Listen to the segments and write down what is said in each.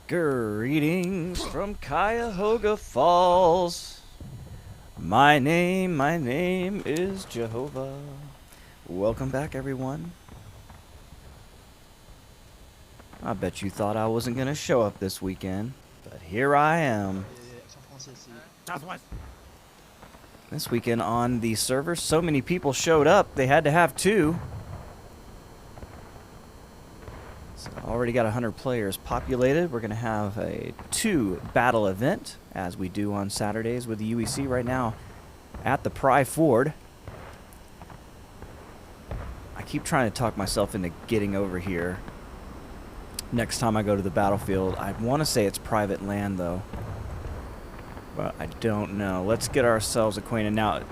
Greetings from Cuyahoga Falls. My name is Jehovah. Welcome back, everyone. I bet you thought I wasn't going to show up this weekend, but here I am. This weekend on the server, so many people showed up, they had to have two. So already got 100 players populated. We're going to have a 2 battle event, as we do on Saturdays with the UEC right now at the Pry Ford. I keep trying to talk myself into getting over here next time I go to the battlefield. I want to say it's private land, though, but I don't know. Let's get ourselves acquainted. Now,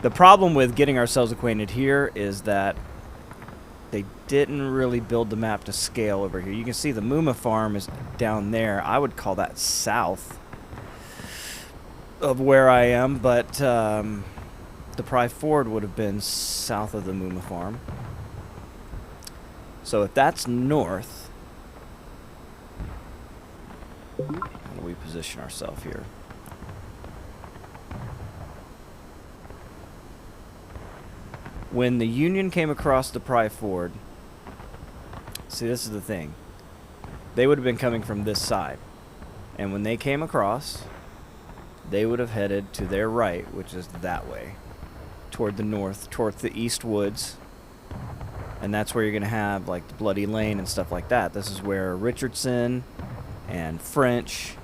the problem with getting ourselves acquainted here is that they didn't really build the map to scale over here. You can see the Muma farm is down there. I would call that south of where I am, but the Pry Ford would have been south of the Muma farm. So if that's north, how do we position ourselves here? When the Union came across the Pry Ford, see, this is the thing. They would have been coming from this side. And when they came across, they would have headed to their right, which is that way, toward the north, toward the east woods. And that's where you're going to have, like, the Bloody Lane and stuff like that. This is where Richardson and French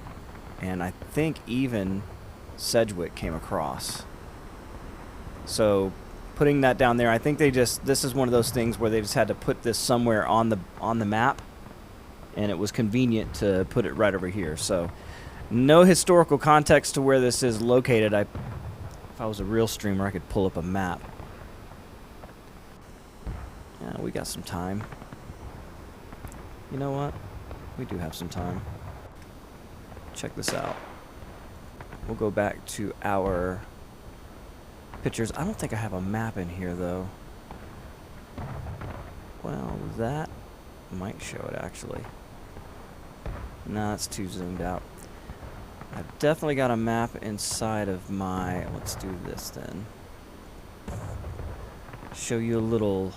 and I think even Sedgwick came across. So putting that down there, I think this is one of those things where they just had to put this somewhere on the map, and it was convenient to put it right over here. So no historical context to where this is located. If I was a real streamer, I could pull up a map. Yeah, we got some time. You know what? We do have some time. Check this out. We'll go back to our pictures. I don't think I have a map in here, though. Well, that might show it, actually. No, it's too zoomed out. I've definitely got a map inside of my... Let's do this, then. Show you a little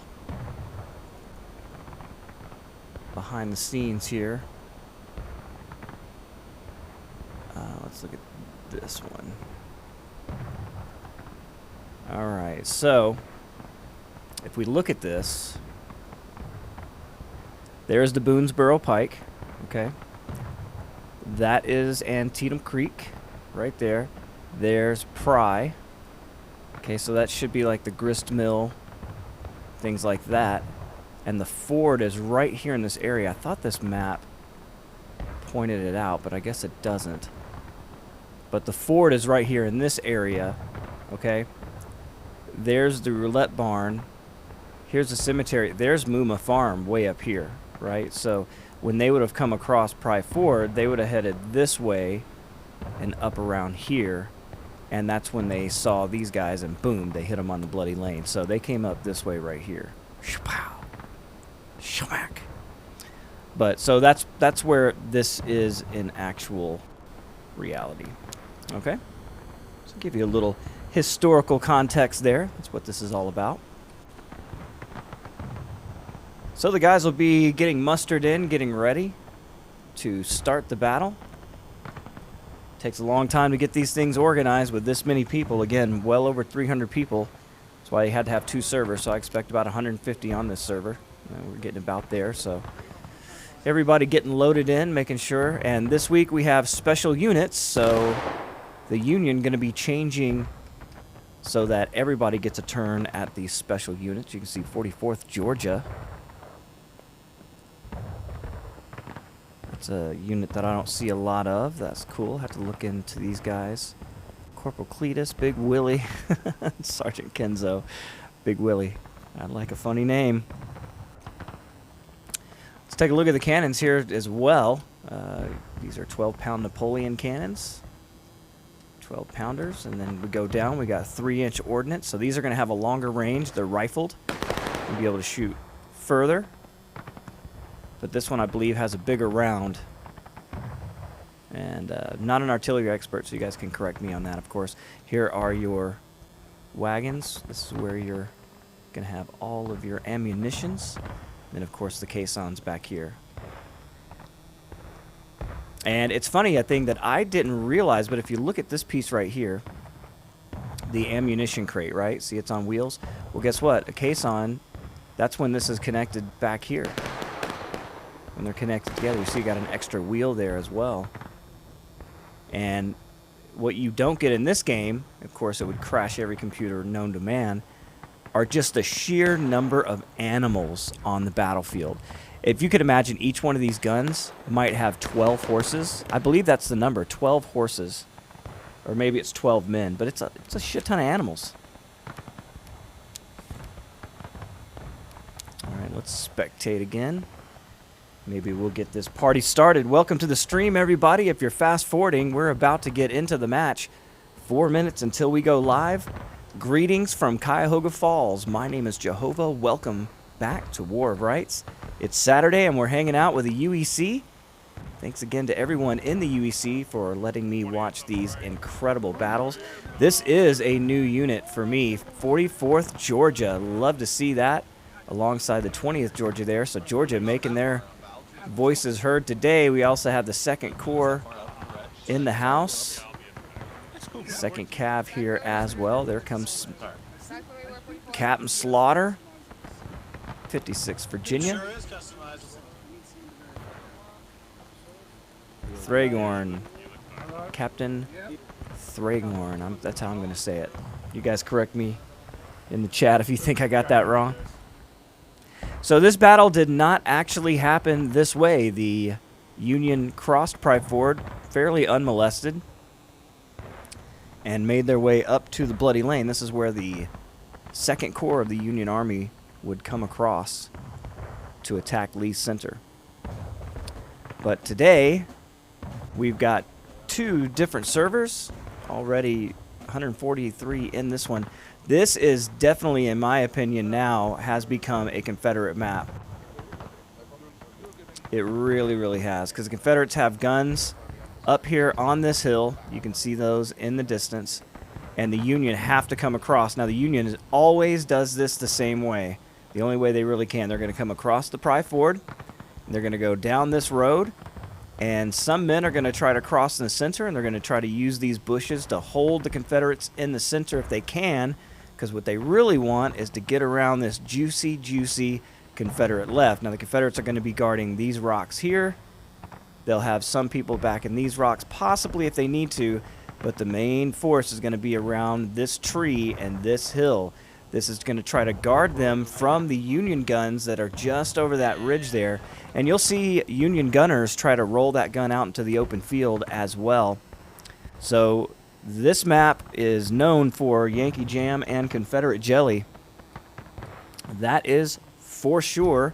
behind the scenes here. Let's look at this one. Alright, so if we look at this, there's the Boonesboro Pike, okay? That is Antietam Creek right there. There's Pry. Okay, so that should be like the grist mill, things like that. And the ford is right here in this area. I thought this map pointed it out, but I guess it doesn't. But the ford is right here in this area, okay? There's the roulette barn. Here's the cemetery. There's Muma Farm way up here, right? So when they would have come across Pry Ford, they would have headed this way and up around here. And that's when they saw these guys, and boom, they hit them on the Bloody Lane. So they came up this way right here. Shpow. Shmack. But so that's where this is in actual reality. Okay? So give you a little historical context there. That's what this is all about. So the guys will be getting mustered in, getting ready to start the battle. Takes a long time to get these things organized with this many people. Again, well over 300 people. That's why you had to have 2 servers, so I expect about 150 on this server. We're getting about there, so everybody getting loaded in, making sure. And this week we have special units, so the Union going to be changing so that everybody gets a turn at these special units. You can see 44th Georgia. That's a unit that I don't see a lot of. That's cool. Have to look into these guys. Corporal Cletus, Big Willie, Sergeant Kenzo, Big Willie. I like a funny name. Let's take a look at the cannons here as well. These are 12-pound Napoleon cannons. 12-pounders, and then we go down. We got 3-inch ordnance, so these are going to have a longer range. They're rifled. You'll be able to shoot further. But this one, I believe, has a bigger round. And not an artillery expert, so you guys can correct me on that, of course. Here are your wagons. This is where you're going to have all of your ammunitions. And, of course, the caissons back here. And it's funny, a thing that I didn't realize, but if you look at this piece right here, the ammunition crate, right? See, it's on wheels. Well, guess what? A caisson, that's when this is connected back here. When they're connected together, you see you got an extra wheel there as well. And what you don't get in this game, of course it would crash every computer known to man, are just the sheer number of animals on the battlefield. If you could imagine, each one of these guns might have 12 horses. I believe that's the number, 12 horses. Or maybe it's 12 men, but it's a shit ton of animals. Alright, let's spectate again. Maybe we'll get this party started. Welcome to the stream, everybody. If you're fast forwarding, we're about to get into the match. 4 minutes until we go live. Greetings from Cuyahoga Falls. My name is Jehovah. Welcome back to War of Rights. It's Saturday and we're hanging out with the UEC. Thanks again to everyone in the UEC for letting me watch these incredible battles. This is a new unit for me, 44th Georgia. Love to see that alongside the 20th Georgia there. So Georgia making their voices heard today. We also have the 2nd Corps in the house. 2nd Cav here as well. There comes Captain Slaughter, 56 Virginia. Thragorn, Captain Thragorn. That's how I'm going to say it. You guys correct me in the chat if you think I got that wrong. So this battle did not actually happen this way. The Union crossed Pry Ford fairly unmolested and made their way up to the Bloody Lane. This is where the 2nd Corps of the Union Army would come across to attack Lee's center. But today, we've got 2 different servers, already 143 in this one. This is definitely, in my opinion now, has become a Confederate map. It really, really has, because the Confederates have guns up here on this hill. You can see those in the distance. And the Union have to come across. Now, the Union always does this the same way. The only way they really can. They're going to come across the Pry Ford. They're going to go down this road. And some men are going to try to cross in the center, and they're going to try to use these bushes to hold the Confederates in the center if they can, because what they really want is to get around this juicy, juicy Confederate left. Now, the Confederates are going to be guarding these rocks here. They'll have some people back in these rocks, possibly if they need to, but the main force is going to be around this tree and this hill. This is going to try to guard them from the Union guns that are just over that ridge there. And you'll see Union gunners try to roll that gun out into the open field as well. So this map is known for Yankee Jam and Confederate Jelly. That is for sure.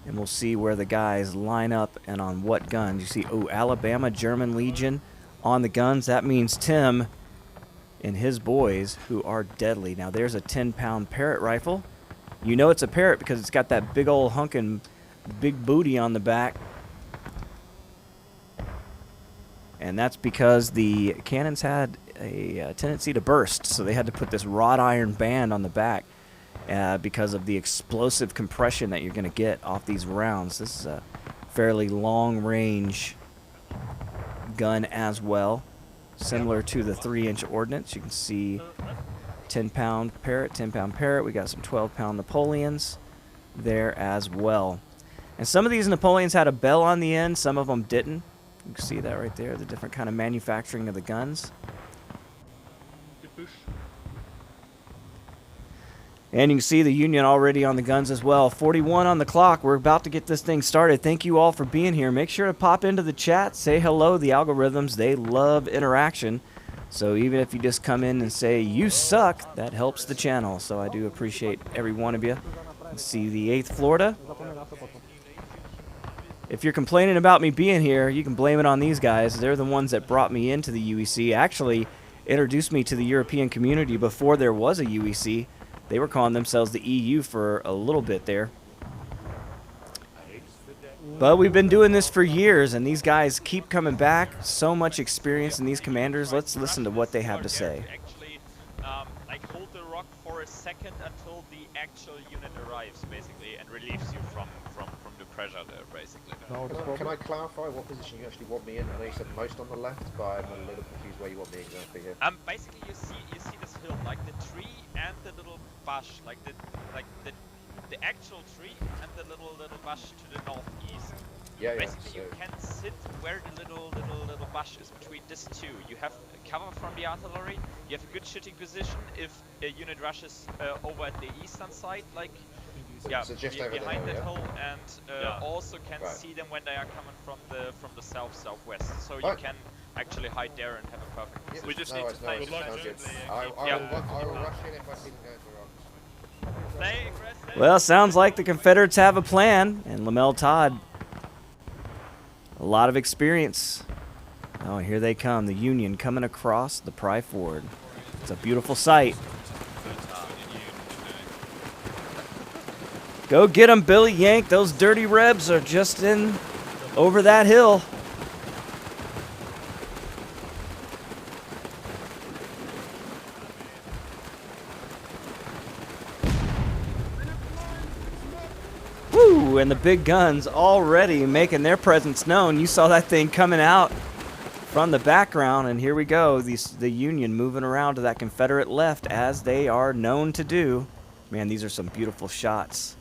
And we'll see where the guys line up and on what guns. You see, oh, Alabama German Legion on the guns. That means Tim and his boys, who are deadly. Now, there's a 10-pound Parrott rifle. You know it's a Parrott because it's got that big old hunkin' big booty on the back. And that's because the cannons had a tendency to burst, so they had to put this wrought iron band on the back because of the explosive compression that you're going to get off these rounds. This is a fairly long-range gun as well, similar to the 3-inch ordnance. You can see 10-pound Parrott, 10-pound Parrott. We got some 12-pound Napoleons there as well. And some of these Napoleons had a bell on the end, some of them didn't. You can see that right there, the different kind of manufacturing of the guns. And you can see the Union already on the guns as well. 41 on the clock. We're about to get this thing started. Thank you all for being here. Make sure to pop into the chat. Say hello. The algorithms, they love interaction. So even if you just come in and say, you suck, that helps the channel. So I do appreciate every one of you. Let's see the 8th Florida. If you're complaining about me being here, you can blame it on these guys. They're the ones that brought me into the UEC. Actually introduced me to the European community before there was a UEC. They were calling themselves the EU for a little bit there. But we've been doing this for years, and these guys keep coming back. So much experience in these commanders. Let's listen to what they have to say. Actually, like hold the rock for a second until the actual unit arrives, basically, and relieves you from the pressure there, basically. Can I clarify what position you actually want me in? I know you said most on the left, but I'm a little confused where you want me exactly here. Basically, you see this hill, like the tree and the little bush, like the actual tree and the little bush to the northeast. Yeah, basically, you can sit where the little bush is between these two. You have cover from the artillery. You have a good shooting position if a unit rushes over at the eastern side, like so just over behind the that hill, hill, and also can see them when they are coming from the southwest. So you can actually hide there and have a perfect position. We just need to play defensively. I will rush in if I see them go to rocks. Well, sounds like the Confederates have a plan, and Lamel Todd, a lot of experience. Oh, here they come, the Union coming across the Pry Ford. It's a beautiful sight. Go get them, Billy Yank. Those dirty Rebs are just in over that hill. Woo! And the big guns already making their presence known. You saw that thing coming out from the background, and here we go. The Union moving around to that Confederate left, as they are known to do. Man, these are some beautiful shots.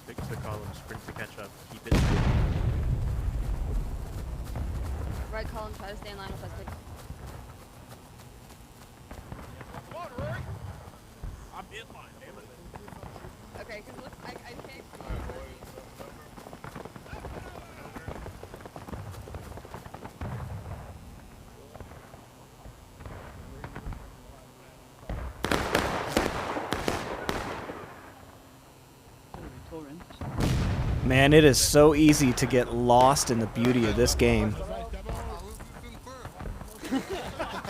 Fix the column, sprint to catch up, keep it. Right column, try to stay in line with us, please. Come on, Rory! I'm in line, damn it. Okay, because look, I can't see. Man, it is so easy to get lost in the beauty of this game.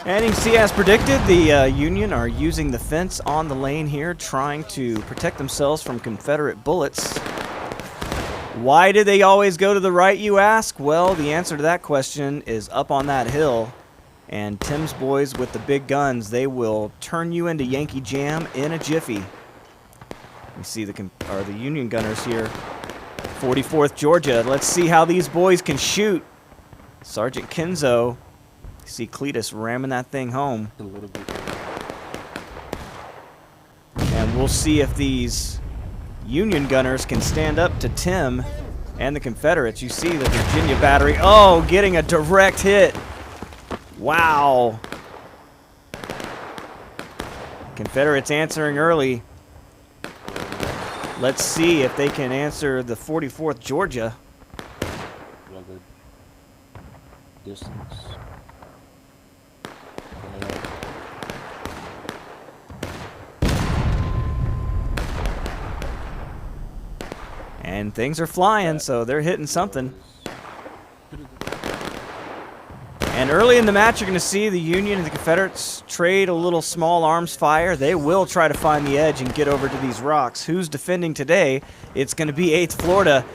And you can see, as predicted, the Union are using the fence on the lane here, trying to protect themselves from Confederate bullets. Why do they always go to the right, you ask? Well, the answer to that question is up on that hill. And Tim's boys with the big guns, they will turn you into Yankee Jam in a jiffy. You see the Union gunners here. 44th Georgia. Let's see how these boys can shoot. Sergeant Kinzo. You see Cletus ramming that thing home. A little bit. And we'll see if these Union gunners can stand up to Tim and the Confederates. You see the Virginia battery. Oh, getting a direct hit. Wow. Confederates answering early. Let's see if they can answer the 44th Georgia. Rugged distance. And things are flying, so they're hitting something. And early in the match, you're going to see the Union and the Confederates trade a little small arms fire. They will try to find the edge and get over to these rocks. Who's defending today? It's going to be 8th Florida.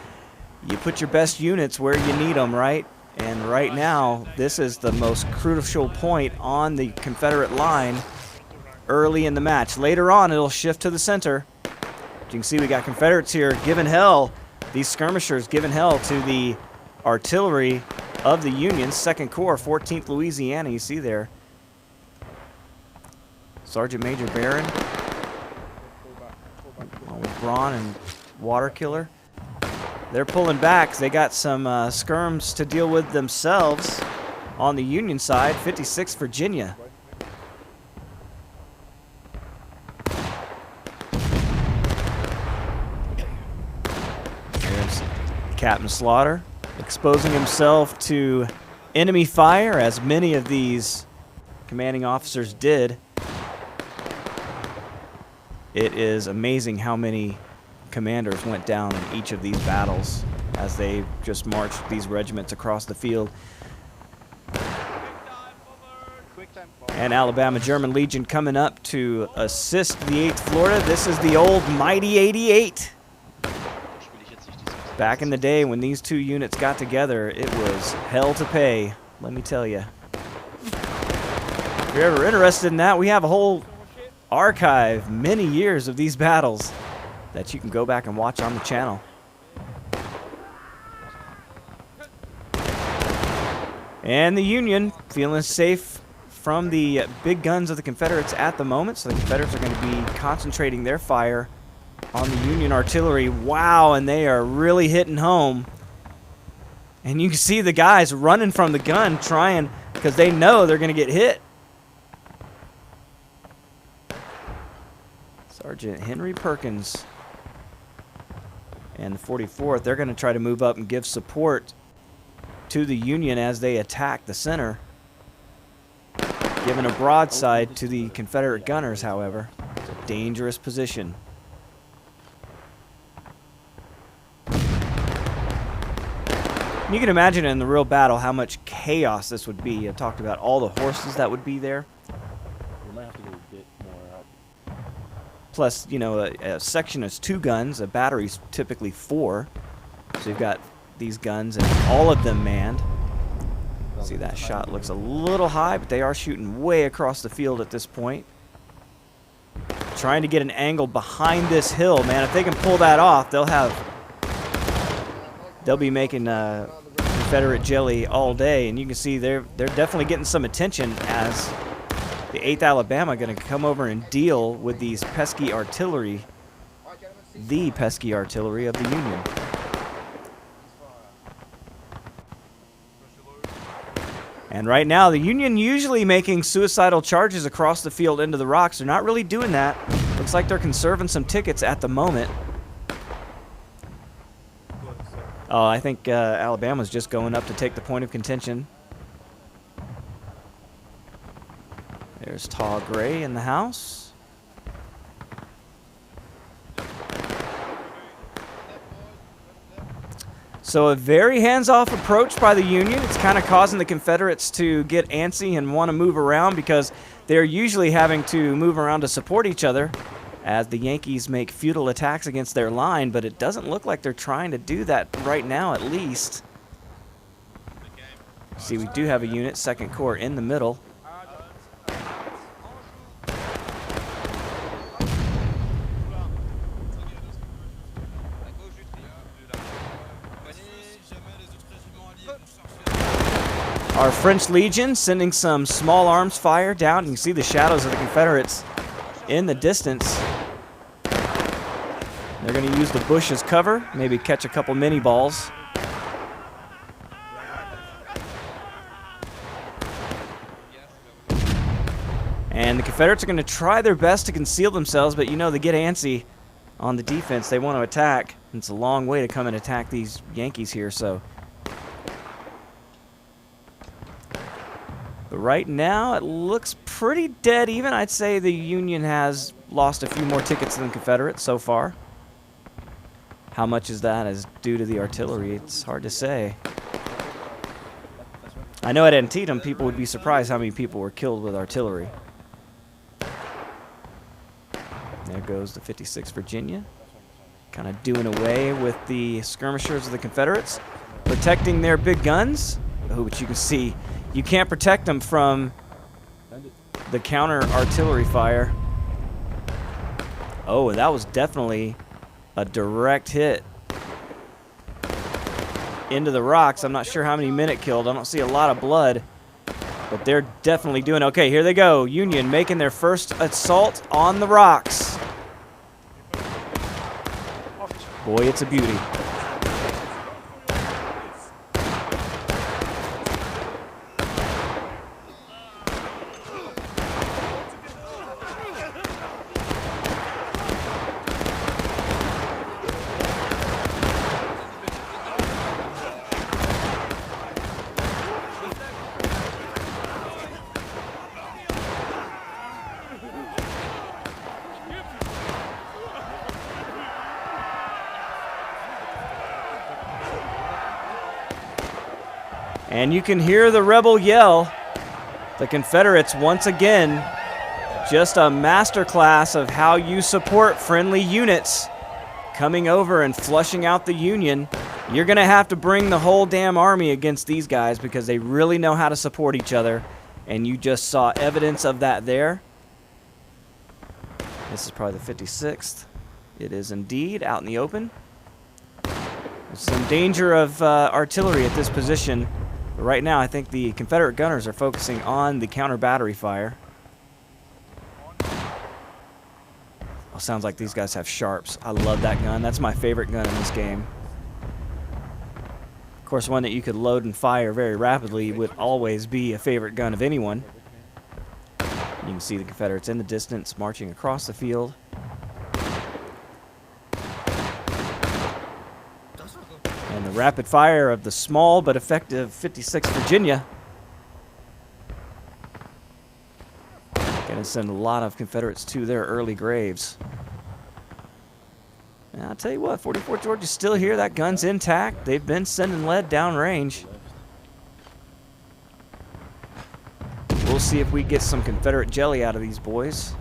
You put your best units where you need them, right? And right now, this is the most crucial point on the Confederate line early in the match. Later on, it'll shift to the center. You can see we got Confederates here giving hell. These skirmishers giving hell to the artillery of the Union, 2nd Corps, 14th Louisiana, you see there. Sergeant Major Barron. With Braun and Water Killer. They're pulling back. They got some skirms to deal with themselves on the Union side. 56th Virginia. There's Captain Slaughter, exposing himself to enemy fire, as many of these commanding officers did. It is amazing how many commanders went down in each of these battles as they just marched these regiments across the field. And Alabama German Legion coming up to assist the 8th Florida. This is the old mighty 88. Back in the day when these two units got together, it was hell to pay, let me tell you. If you're ever interested in that, we have a whole archive, many years of these battles that you can go back and watch on the channel. And the Union feeling safe from the big guns of the Confederates at the moment, so the Confederates are going to be concentrating their fire on the Union artillery. Wow, and they are really hitting home. And you can see the guys running from the gun trying, because they know they're going to get hit. Sergeant Henry Perkins and the 44th, they're going to try to move up and give support to the Union as they attack the center. Giving a broadside to the Confederate gunners, however. It's a dangerous position. You can imagine in the real battle how much chaos this would be. I talked about all the horses that would be there. We might have to go a bit more up. Plus, you know, a section is 2 guns. A battery's typically 4. So you've got these guns and all of them manned. See, that shot looks a little high, but they are shooting way across the field at this point. Trying to get an angle behind this hill, man. If they can pull that off, they'll be making Confederate jelly all day. And you can see they're definitely getting some attention as the 8th Alabama going to come over and deal with these pesky artillery, the pesky artillery of the Union. And right now, the Union usually making suicidal charges across the field into the rocks. They're not really doing that. Looks like they're conserving some tickets at the moment. Oh, I think Alabama's just going up to take the point of contention. There's Tall Gray in the house. So a very hands-off approach by the Union. It's kind of causing the Confederates to get antsy and want to move around because they're usually having to move around to support each other as the Yankees make futile attacks against their line, but it doesn't look like they're trying to do that right now, at least. See, we do have a unit, 2nd Corps, in the middle. Our French Legion sending some small arms fire down. You can see the shadows of the Confederates in the distance. They're going to use the bush as cover, maybe catch a couple mini balls. And the Confederates are going to try their best to conceal themselves, but you know they get antsy on the defense. They want to attack. It's a long way to come and attack these Yankees here, so. But right now, it looks pretty dead even. I'd say the Union has lost a few more tickets than the Confederates so far. How much is that is due to the artillery? It's hard to say. I know at Antietam, people would be surprised how many people were killed with artillery. There goes the 56th Virginia. Kind of doing away with the skirmishers of the Confederates. Protecting their big guns. Oh, but you can see, you can't protect them from the counter artillery fire. Oh, that was definitely a direct hit into the rocks. I'm not sure how many men it killed. I don't see a lot of blood, but they're definitely doing okay. Here they go. Union making their first assault on the rocks. Boy, it's a beauty. And you can hear the rebel yell. The Confederates, once again, just a masterclass of how you support friendly units coming over and flushing out the Union. You're going to have to bring the whole damn army against these guys because they really know how to support each other. And you just saw evidence of that there. This is probably the 56th. It is indeed out in the open. There's some danger of artillery at this position. But right now, I think the Confederate gunners are focusing on the counter battery fire. Oh, sounds like these guys have sharps. I love that gun. That's my favorite gun in this game. Of course, one that you could load and fire very rapidly would always be a favorite gun of anyone. You can see the Confederates in the distance marching across the field. And the rapid fire of the small but effective 56 Virginia. Gonna send a lot of Confederates to their early graves. And I'll tell you what, 44th Georgia's still here. That gun's intact. They've been sending lead downrange. We'll see if we get some Confederate jelly out of these boys.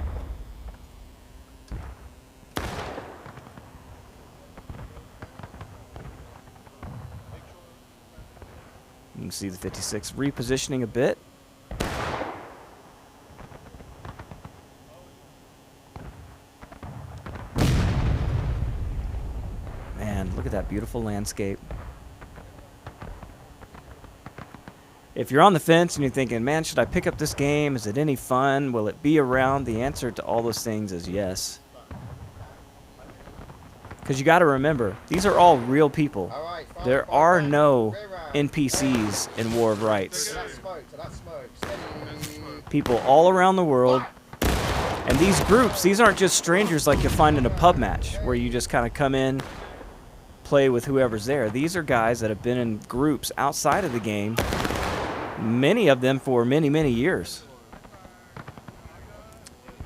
You can see the 56 repositioning a bit. Man, look at that beautiful landscape. If you're on the fence and you're thinking, man, should I pick up this game? Is it any fun? Will it be around? The answer to all those things is yes. Because you got to remember, these are all real people. There are no NPCs in War of Rights. People all around the world. And these groups, these aren't just strangers like you'll find in a pub match where you just kind of come in, play with whoever's there. These are guys that have been in groups outside of the game, many of them for many, many years.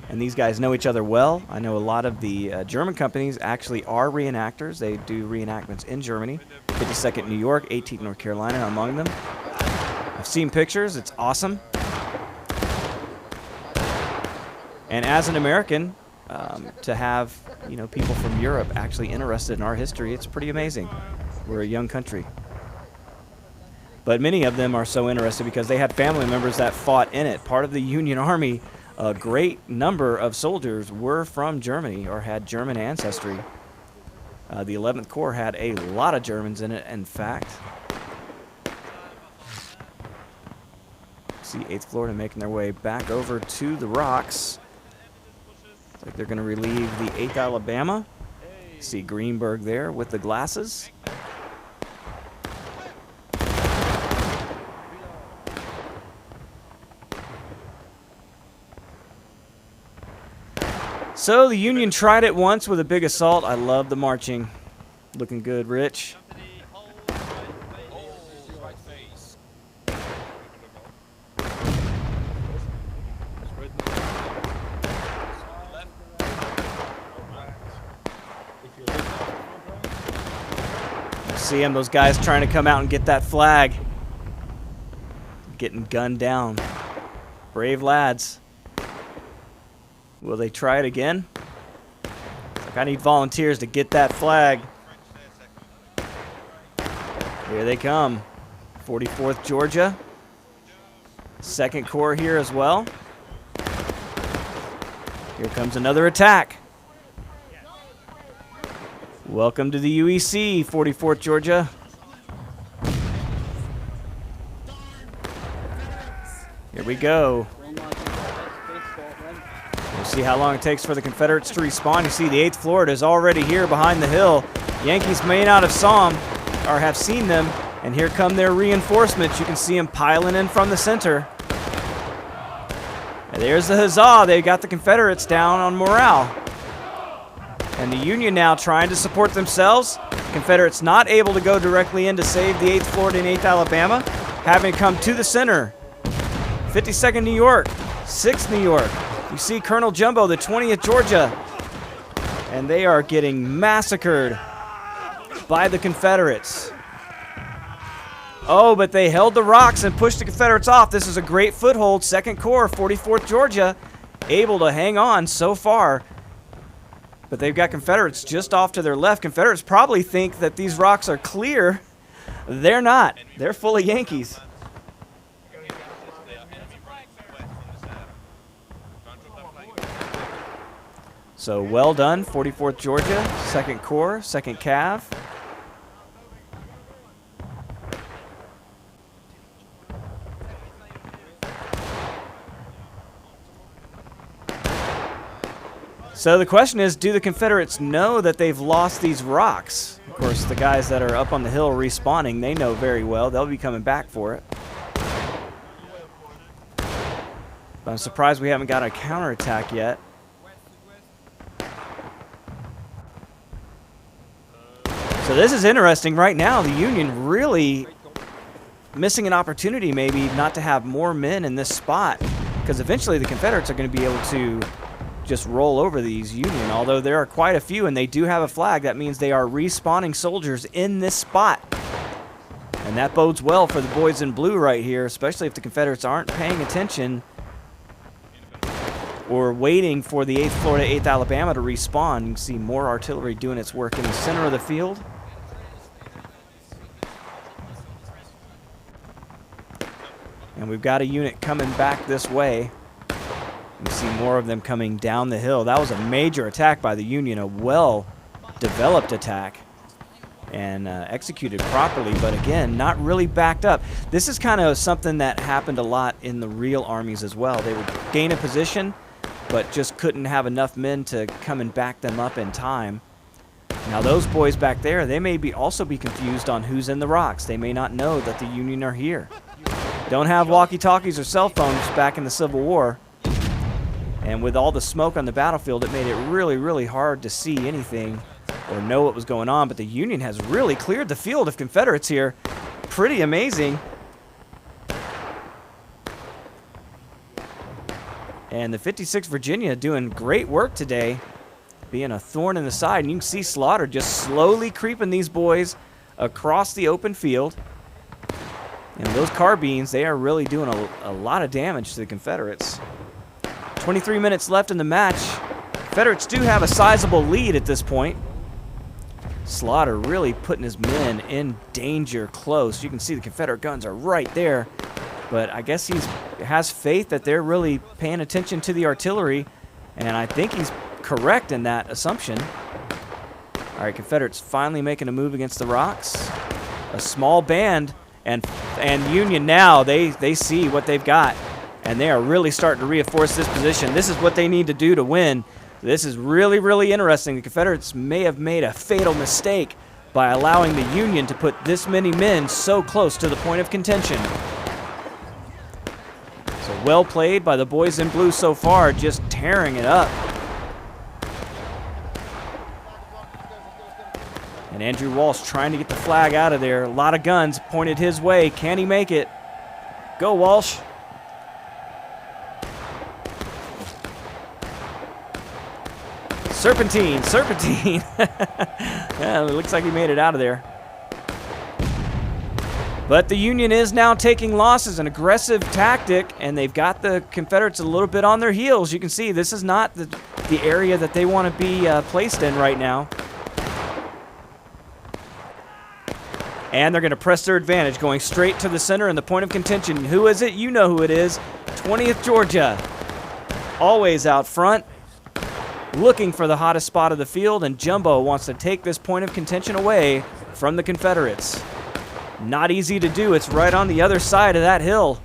And these guys know each other well. I know a lot of the German companies actually are reenactors. They do reenactments in Germany. 52nd New York, 18th North Carolina among them. I've seen pictures. It's awesome. And as an American, to have people from Europe actually interested in our history, it's pretty amazing. We're a young country. But many of them are so interested because they had family members that fought in it. Part of the Union Army, a great number of soldiers were from Germany or had German ancestry. The 11th Corps had a lot of Germans in it, in fact. See 8th Florida making their way back over to the rocks. Looks like they're going to relieve the 8th Alabama. See Greenberg there with the glasses. So the Union tried it once with a big assault. I love the marching. Looking good, Rich. See him, those guys trying to come out and get that flag. Getting gunned down. Brave lads. Will they try it again? Like, I need volunteers to get that flag. Here they come. 44th Georgia. 2nd Corps here as well. Here comes another attack. Welcome to the UEC, 44th Georgia. Here we go. We'll see how long it takes for the Confederates to respawn. You see the 8th Florida is already here behind the hill. Yankees may not have saw them or have seen them. And here come their reinforcements. You can see them piling in from the center. And there's the huzzah. They got the Confederates down on morale. And the Union now trying to support themselves. Confederates not able to go directly in to save the 8th Florida and 8th Alabama. Having come to the center. 52nd New York. 6th New York. You see Colonel Jumbo, the 20th Georgia. And they are getting massacred by the Confederates. Oh, but they held the rocks and pushed the Confederates off. This is a great foothold. 2nd Corps, 44th Georgia, able to hang on so far. But they've got Confederates just off to their left. Confederates probably think that these rocks are clear. They're not. They're full of Yankees. So well done, 44th Georgia, 2nd Corps, 2nd Cav. So the question is, do the Confederates know that they've lost these rocks? Of course, the guys that are up on the hill respawning, they know very well. They'll be coming back for it. But I'm surprised we haven't got a counterattack yet. So this is interesting right now. The Union really missing an opportunity maybe not to have more men in this spot, because eventually the Confederates are going to be able to just roll over these Union. Although there are quite a few and they do have a flag, that means they are respawning soldiers in this spot. And that bodes well for the boys in blue right here, especially if the Confederates aren't paying attention or waiting for the 8th Florida, 8th Alabama to respawn. You can see more artillery doing its work in the center of the field. And we've got a unit coming back this way. You see more of them coming down the hill. That was a major attack by the Union, a well-developed attack and executed properly, but again, not really backed up. This is kind of something that happened a lot in the real armies as well. They would gain a position, but just couldn't have enough men to come and back them up in time. Now those boys back there, they may also be confused on who's in the rocks. They may not know that the Union are here. Don't have walkie-talkies or cell phones back in the Civil War. And with all the smoke on the battlefield, it made it really, really hard to see anything or know what was going on. But the Union has really cleared the field of Confederates here. Pretty amazing. And the 56th Virginia doing great work today, being a thorn in the side. And you can see Slaughter just slowly creeping these boys across the open field. And those carbines, they are really doing a lot of damage to the Confederates. 23 minutes left in the match. Confederates do have a sizable lead at this point. Slaughter really putting his men in danger close. You can see the Confederate guns are right there. But I guess he has faith that they're really paying attention to the artillery. And I think he's correct in that assumption. All right, Confederates finally making a move against the rocks. A small band. And Union now, they see what they've got. And they are really starting to reinforce this position. This is what they need to do to win. This is really, really interesting. The Confederates may have made a fatal mistake by allowing the Union to put this many men so close to the point of contention. So well played by the boys in blue so far, just tearing it up. And Andrew Walsh trying to get the flag out of there. A lot of guns pointed his way. Can he make it? Go, Walsh. Serpentine, serpentine. Yeah, it looks like he made it out of there. But the Union is now taking losses, an aggressive tactic, and they've got the Confederates a little bit on their heels. You can see this is not the area that they want to be placed in right now. And they're going to press their advantage, going straight to the center and the point of contention. Who is it? You know who it is. 20th Georgia. Always out front, looking for the hottest spot of the field, and Jumbo wants to take this point of contention away from the Confederates. Not easy to do. It's right on the other side of that hill.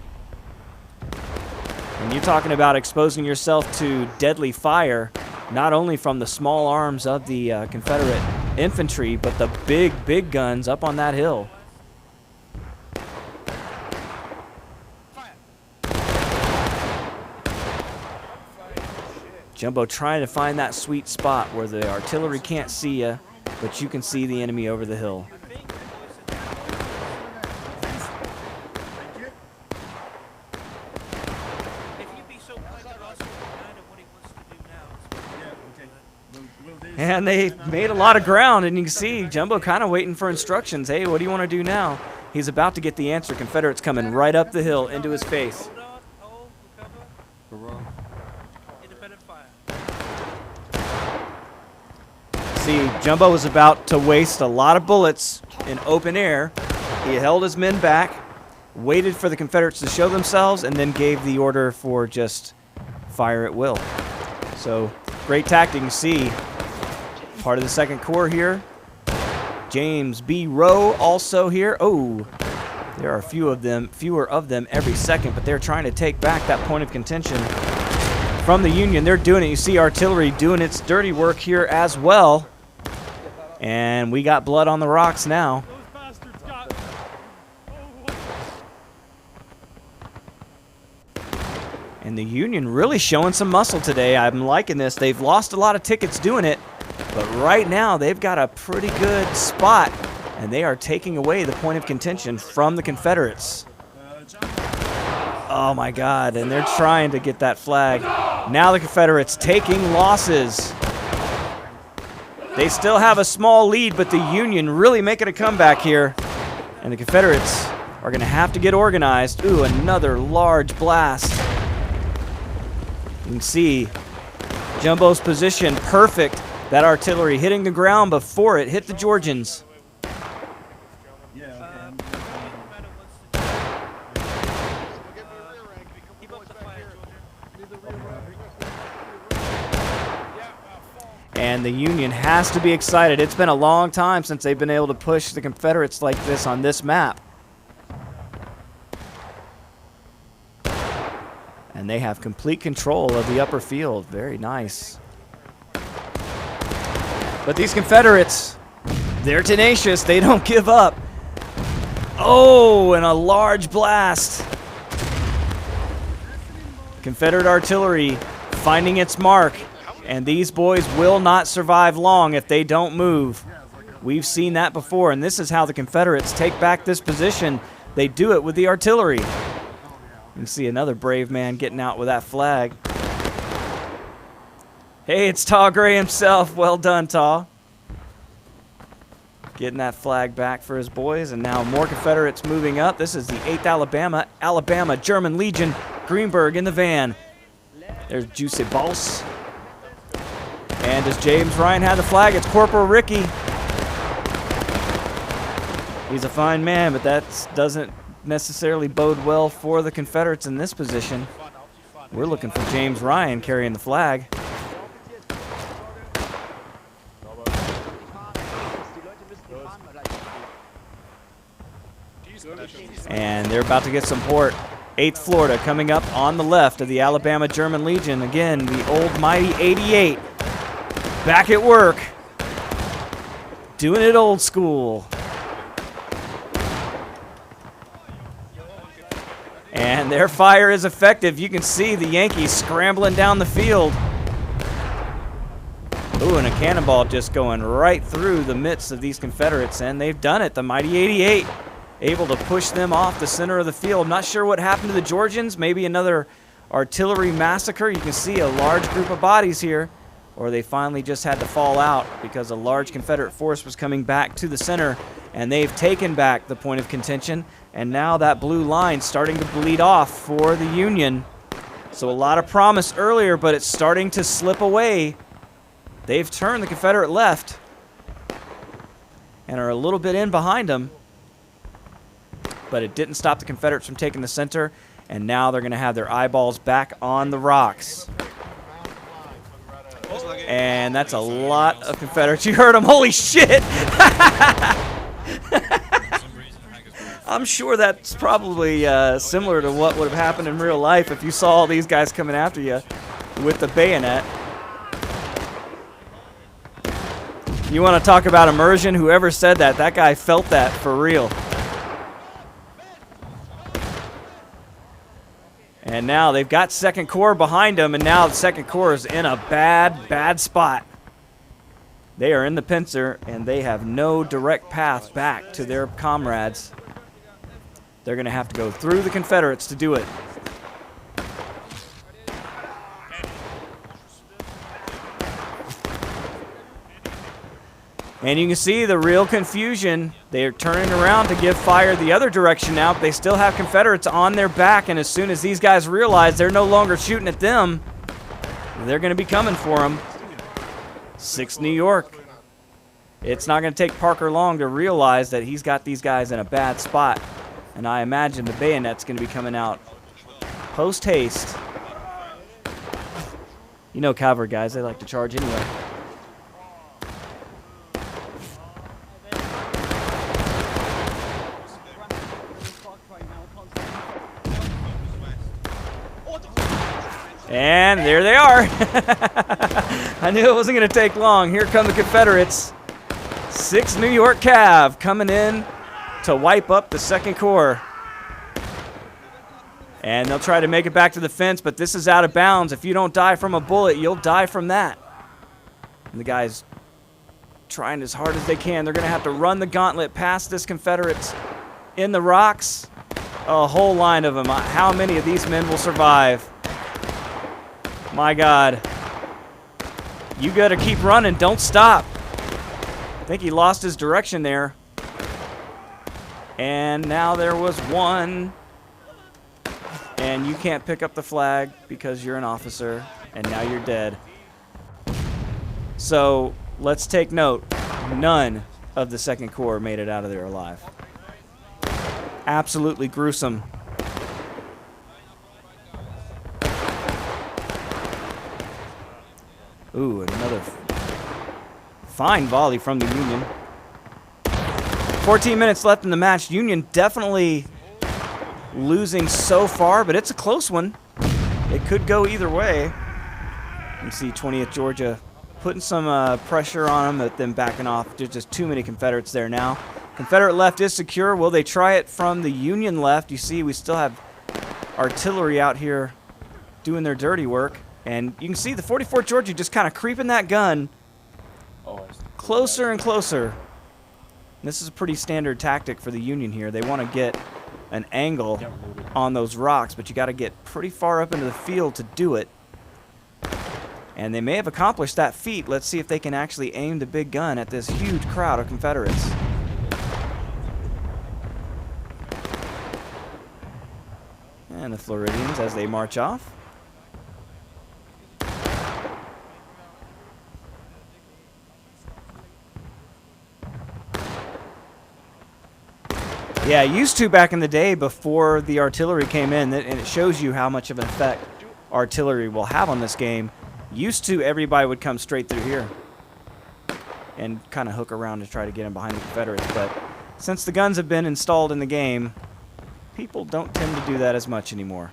And you're talking about exposing yourself to deadly fire, not only from the small arms of the Confederate infantry, but the big guns up on that hill. Jumbo trying to find that sweet spot where the artillery can't see you, but you can see the enemy over the hill. And they made a lot of ground, and you can see Jumbo kind of waiting for instructions. Hey, what do you want to do now? He's about to get the answer. Confederates coming right up the hill into his face. Hold on. Hold. Recover. Hurrah. Independent fire. See, Jumbo was about to waste a lot of bullets in open air. He held his men back, waited for the Confederates to show themselves, and then gave the order for just fire at will. So, great tactic. You see, part of the 2nd Corps here. James B. Rowe also here. Oh, there are fewer of them every second, but they're trying to take back that point of contention from the Union. They're doing it. You see artillery doing its dirty work here as well. And we got blood on the rocks now. Those bastards got. And the Union really showing some muscle today. I'm liking this. They've lost a lot of tickets doing it, but right now they've got a pretty good spot, and they are taking away the point of contention from the Confederates. Oh my God, and they're trying to get that flag. Now the Confederates taking losses. They still have a small lead, but the Union really making a comeback here. And the Confederates are going to have to get organized. Ooh, another large blast. You can see Jumbo's position perfect. That artillery hitting the ground before it hit the Georgians. Keep up the fire, Georgia. And the Union has to be excited. It's been a long time since they've been able to push the Confederates like this on this map. And they have complete control of the upper field. Very nice. But these Confederates, they're tenacious. They don't give up. Oh, and a large blast. Confederate artillery finding its mark. And these boys will not survive long if they don't move. We've seen that before, and this is how the Confederates take back this position. They do it with the artillery. You can see another brave man getting out with that flag. Hey, it's Taw Gray himself. Well done, Taw. Getting that flag back for his boys, and now more Confederates moving up. This is the 8th Alabama German Legion. Greenberg in the van. There's Juicy Boss. And does James Ryan have the flag? It's Corporal Ricky. He's a fine man, but that doesn't necessarily bode well for the Confederates in this position. We're looking for James Ryan carrying the flag. And they're about to get some port. 8th Florida coming up on the left of the Alabama German Legion. Again, the old mighty 88. Back at work. Doing it old school. And their fire is effective. You can see the Yankees scrambling down the field. Ooh, and a cannonball just going right through the midst of these Confederates, and they've done it. The mighty 88 able to push them off the center of the field. Not sure what happened to the Georgians. Maybe another artillery massacre. You can see a large group of bodies here. Or they finally just had to fall out because a large Confederate force was coming back to the center, and they've taken back the point of contention, and now that blue line starting to bleed off for the Union. So a lot of promise earlier, but it's starting to slip away. They've turned the Confederate left and are a little bit in behind them, but it didn't stop the Confederates from taking the center, and now they're going to have their eyeballs back on the rocks. And that's a lot of Confederates. You heard them. Holy shit! I'm sure that's probably similar to what would have happened in real life if you saw all these guys coming after you with the bayonet. You want to talk about immersion? Whoever said that, that guy felt that for real. And now they've got 2nd Corps behind them, and now the 2nd Corps is in a bad spot. They are in the pincer, and they have no direct path back to their comrades. They're going to have to go through the Confederates to do it. And you can see the real confusion. They're turning around to give fire the other direction now, but they still have Confederates on their back, and as soon as these guys realize they're no longer shooting at them, they're going to be coming for them. 6 New York. It's not going to take Parker long to realize that he's got these guys in a bad spot, and I imagine the bayonet's going to be coming out post-haste. You know cavalry guys, they like to charge anyway. And there they are. I knew it wasn't going to take long. Here come the Confederates. 6 New York Cav coming in to wipe up the 2nd Corps. And they'll try to make it back to the fence, but this is out of bounds. If you don't die from a bullet, you'll die from that. And the guys trying as hard as they can. They're going to have to run the gauntlet past this Confederates in the rocks. A whole line of them. How many of these men will survive? My God. You got to keep running. Don't stop. I think he lost his direction there. And now there was one. And you can't pick up the flag because you're an officer. And now you're dead. So let's take note. None of the 2nd Corps made it out of there alive. Absolutely gruesome. Ooh, another fine volley from the Union. 14 minutes left in the match. Union definitely losing so far, but it's a close one. It could go either way. You can see 20th Georgia putting some pressure on them, but then backing off. There's just too many Confederates there now. Confederate left is secure. Will they try it from the Union left? You see we still have artillery out here doing their dirty work. And you can see the 44th Georgia just kind of creeping that gun closer and closer. This is a pretty standard tactic for the Union here. They want to get an angle on those rocks, but you got to get pretty far up into the field to do it. And they may have accomplished that feat. Let's see if they can actually aim the big gun at this huge crowd of Confederates. And the Floridians as they march off. Yeah, used to back in the day before the artillery came in, and it shows you how much of an effect artillery will have on this game. Used to, everybody would come straight through here and kind of hook around to try to get in behind the Confederates. But since the guns have been installed in the game, people don't tend to do that as much anymore.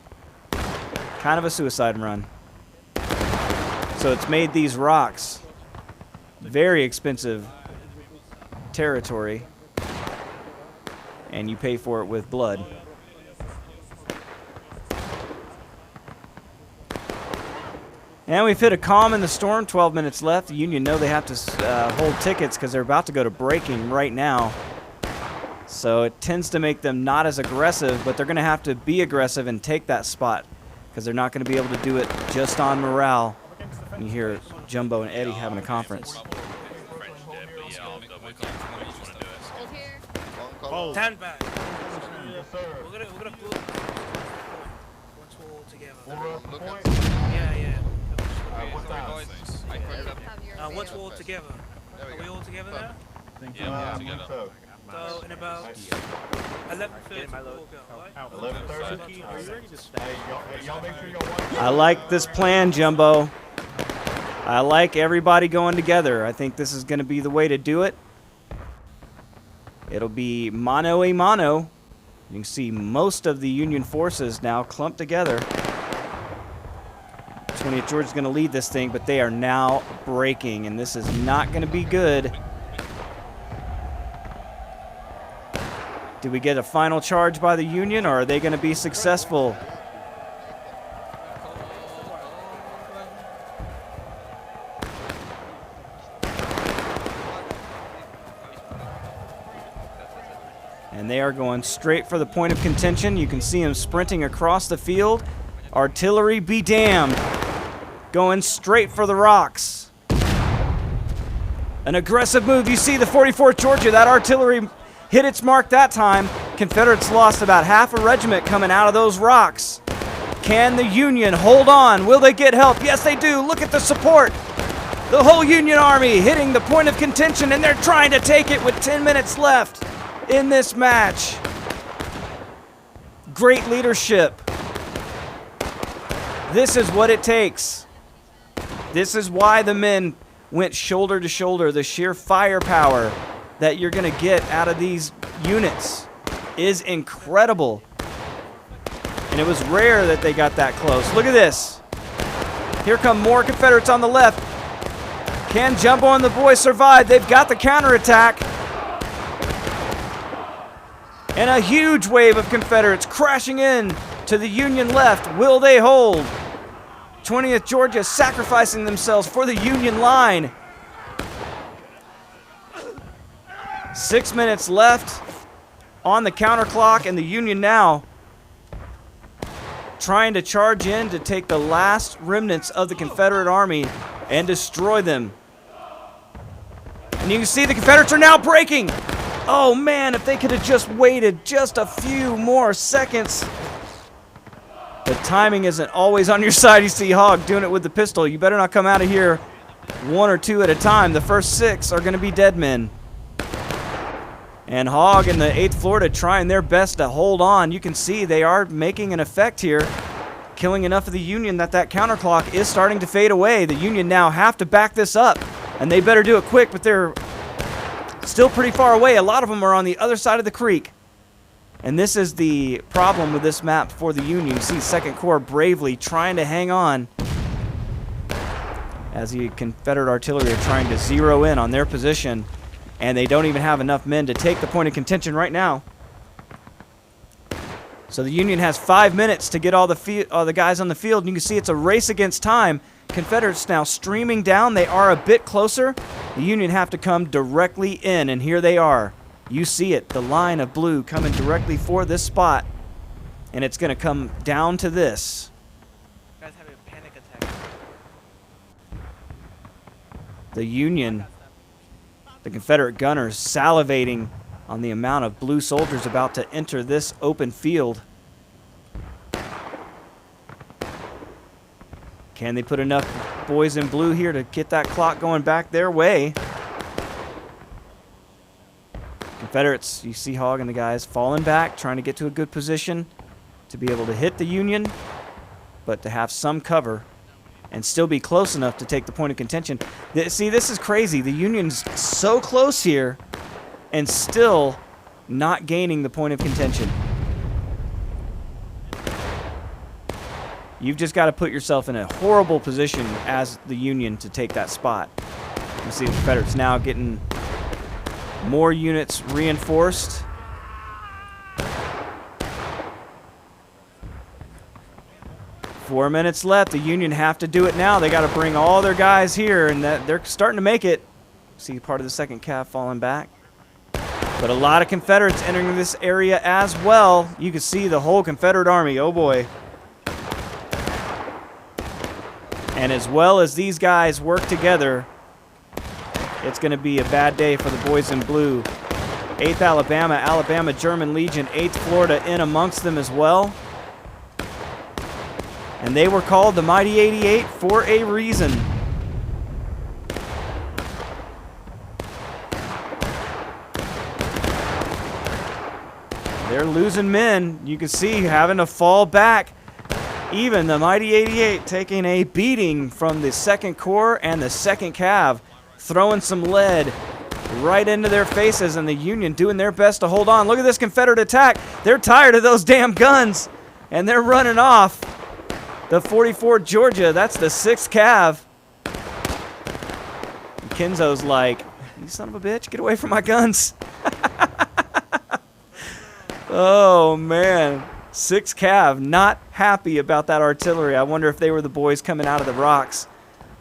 Kind of a suicide run. So it's made these rocks very expensive territory. And you pay for it with blood. And we've hit a calm in the storm. 12 minutes left. The Union know they have to hold tickets because they're about to go to breaking right now. So it tends to make them not as aggressive, but they're going to have to be aggressive and take that spot because they're not going to be able to do it just on morale. And you hear Jumbo and Eddie having a conference. Stand back. We're gonna pull once we're all together. Yeah. Once we're all together. Are we all together now? Yeah, together. So in about 11:30 we'll go, right? 11:30. I like this plan, Jumbo. I like everybody going together. I think this is going to be the way to do it. It'll be mano a mano. You can see most of the Union forces now clumped together. 20th Georgia's going to lead this thing, but they are now breaking, and this is not going to be good. Do we get a final charge by the Union, or are they going to be successful? And they are going straight for the point of contention. You can see them sprinting across the field. Artillery be damned. Going straight for the rocks. An aggressive move. You see the 44th Georgia, that artillery hit its mark that time. Confederates lost about half a regiment coming out of those rocks. Can the Union hold on? Will they get help? Yes, they do. Look at the support. The whole Union Army hitting the point of contention, and they're trying to take it with 10 minutes left in this match. Great leadership. This is what it takes. This is why the men went shoulder to shoulder. The sheer firepower that you're going to get out of these units is incredible. And it was rare that they got that close. Look at this. Here come more Confederates on the left. Can Jumbo and the boys survive? They've got the counterattack. And a huge wave of Confederates crashing in to the Union left. Will they hold? 20th Georgia sacrificing themselves for the Union line. 6 minutes left on the counter clock, and the Union now trying to charge in to take the last remnants of the Confederate Army and destroy them. And you can see the Confederates are now breaking. Oh man, if they could have just waited just a few more seconds. The timing isn't always on your side. You see Hogg doing it with the pistol. You better not come out of here one or two at a time. The first 6 are going to be dead men. And Hogg and the 8th Florida trying their best to hold on. You can see they are making an effect here, killing enough of the Union that counterclock is starting to fade away. The Union now have to back this up, and they better do it quick, but they're still pretty far away. A lot of them are on the other side of the creek. And this is the problem with this map for the Union. You see 2nd Corps bravely trying to hang on as the Confederate artillery are trying to zero in on their position. And they don't even have enough men to take the point of contention right now. So the Union has 5 minutes to get all the guys on the field. And you can see it's a race against time. Confederates now streaming down. They are a bit closer. The Union have to come directly in, and here they are. You see it, the line of blue coming directly for this spot. And it's going to come down to this. Guys having a panic attack. The Union, the Confederate gunners salivating on the amount of blue soldiers about to enter this open field. Can they put enough boys in blue here to get that clock going back their way? Confederates, you see Hogg and the guys falling back, trying to get to a good position to be able to hit the Union, but to have some cover and still be close enough to take the point of contention. See, this is crazy. The Union's so close here and still not gaining the point of contention. You've just got to put yourself in a horrible position as the Union to take that spot. You see the Confederates now getting more units reinforced. Four minutes left. The Union have to do it now. They got to bring all their guys here, and they're starting to make it. See part of the 2nd Cav falling back. But a lot of Confederates entering this area as well. You can see the whole Confederate Army. Oh boy. And as well as these guys work together, it's going to be a bad day for the boys in blue. 8th Alabama German Legion, 8th Florida in amongst them as well. And they were called the Mighty 88 for a reason. They're losing men. You can see having to fall back. Even the Mighty 88 taking a beating from the 2nd Corps and the 2nd Cav, throwing some lead right into their faces, and the Union doing their best to hold on. Look at this Confederate attack. They're tired of those damn guns, and they're running off. The 44th Georgia, that's the 6th Cav. And Kenzo's like, you son of a bitch, get away from my guns. Oh, man. 6th Cav, not happy about that artillery. I wonder if they were the boys coming out of the rocks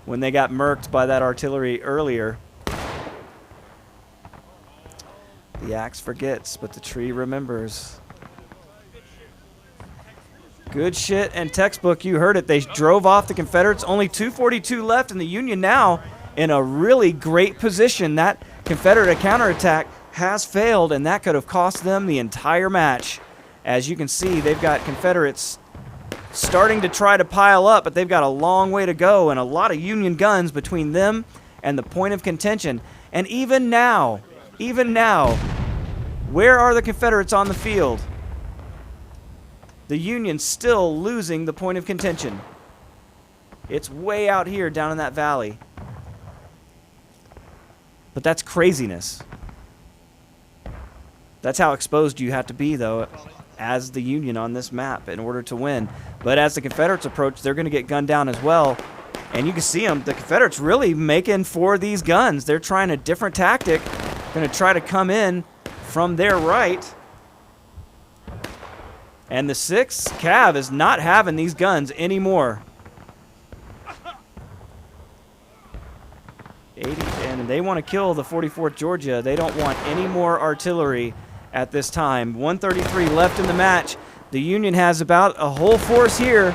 when they got murked by that artillery earlier. The axe forgets, but the tree remembers. Good shit and textbook. You heard it. They drove off the Confederates. Only 2:42 left, and the Union now in a really great position. That Confederate counterattack has failed, and that could have cost them the entire match. As you can see, they've got Confederates starting to try to pile up, but they've got a long way to go and a lot of Union guns between them and the point of contention. And even now, where are the Confederates on the field? The Union's still losing the point of contention. It's way out here down in that valley. But that's craziness. That's how exposed you have to be, though, as the Union on this map in order to win. But as the Confederates approach, they're going to get gunned down as well. And you can see them, the Confederates really making for these guns. They're trying a different tactic. Going to try to come in from their right. And the 6th Cav is not having these guns anymore. 80, and they want to kill the 44th Georgia. They don't want any more artillery at this time. 133 left in the match. The Union has about a whole force here.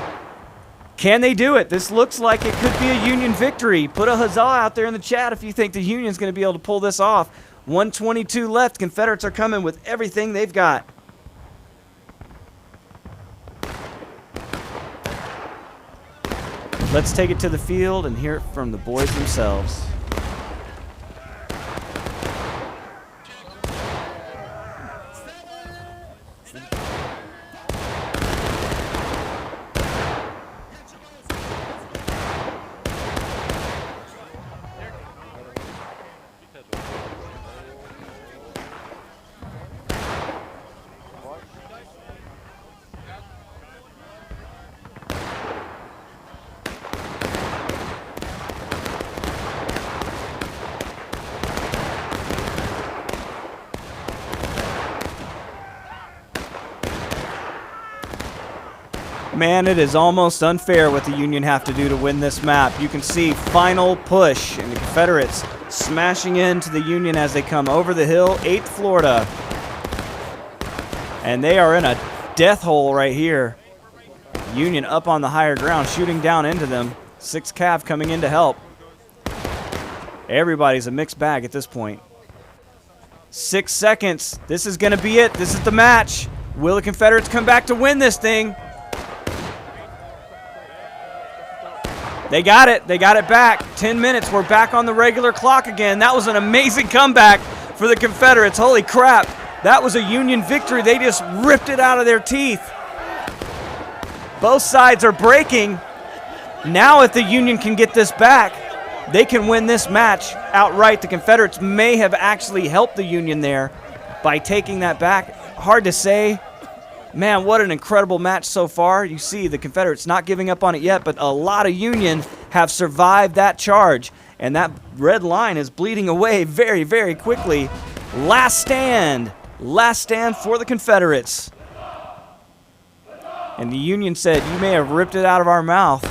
Can they do it? This looks like it could be a Union victory. Put a huzzah out there in the chat if you think the Union's going to be able to pull this off. 122 left. Confederates are coming with everything they've got. Let's take it to the field and hear it from the boys themselves. Man, it is almost unfair what the Union have to do to win this map. You can see final push, and the Confederates smashing into the Union as they come over the hill, 8th Florida. And they are in a death hole right here. Union up on the higher ground, shooting down into them. 6 Cav coming in to help. Everybody's a mixed bag at this point. 6 seconds. This is going to be it. This is the match. Will the Confederates come back to win this thing? They got it. They got it back. 10 minutes. We're back on the regular clock again. That was an amazing comeback for the Confederates. Holy crap. That was a Union victory. They just ripped it out of their teeth. Both sides are breaking. Now if the Union can get this back, they can win this match outright. The Confederates may have actually helped the Union there by taking that back. Hard to say. Man, what an incredible match so far. You see the Confederates not giving up on it yet, but a lot of Union have survived that charge. And that red line is bleeding away very, very quickly. Last stand. Last stand for the Confederates. And the Union said, you may have ripped it out of our mouth,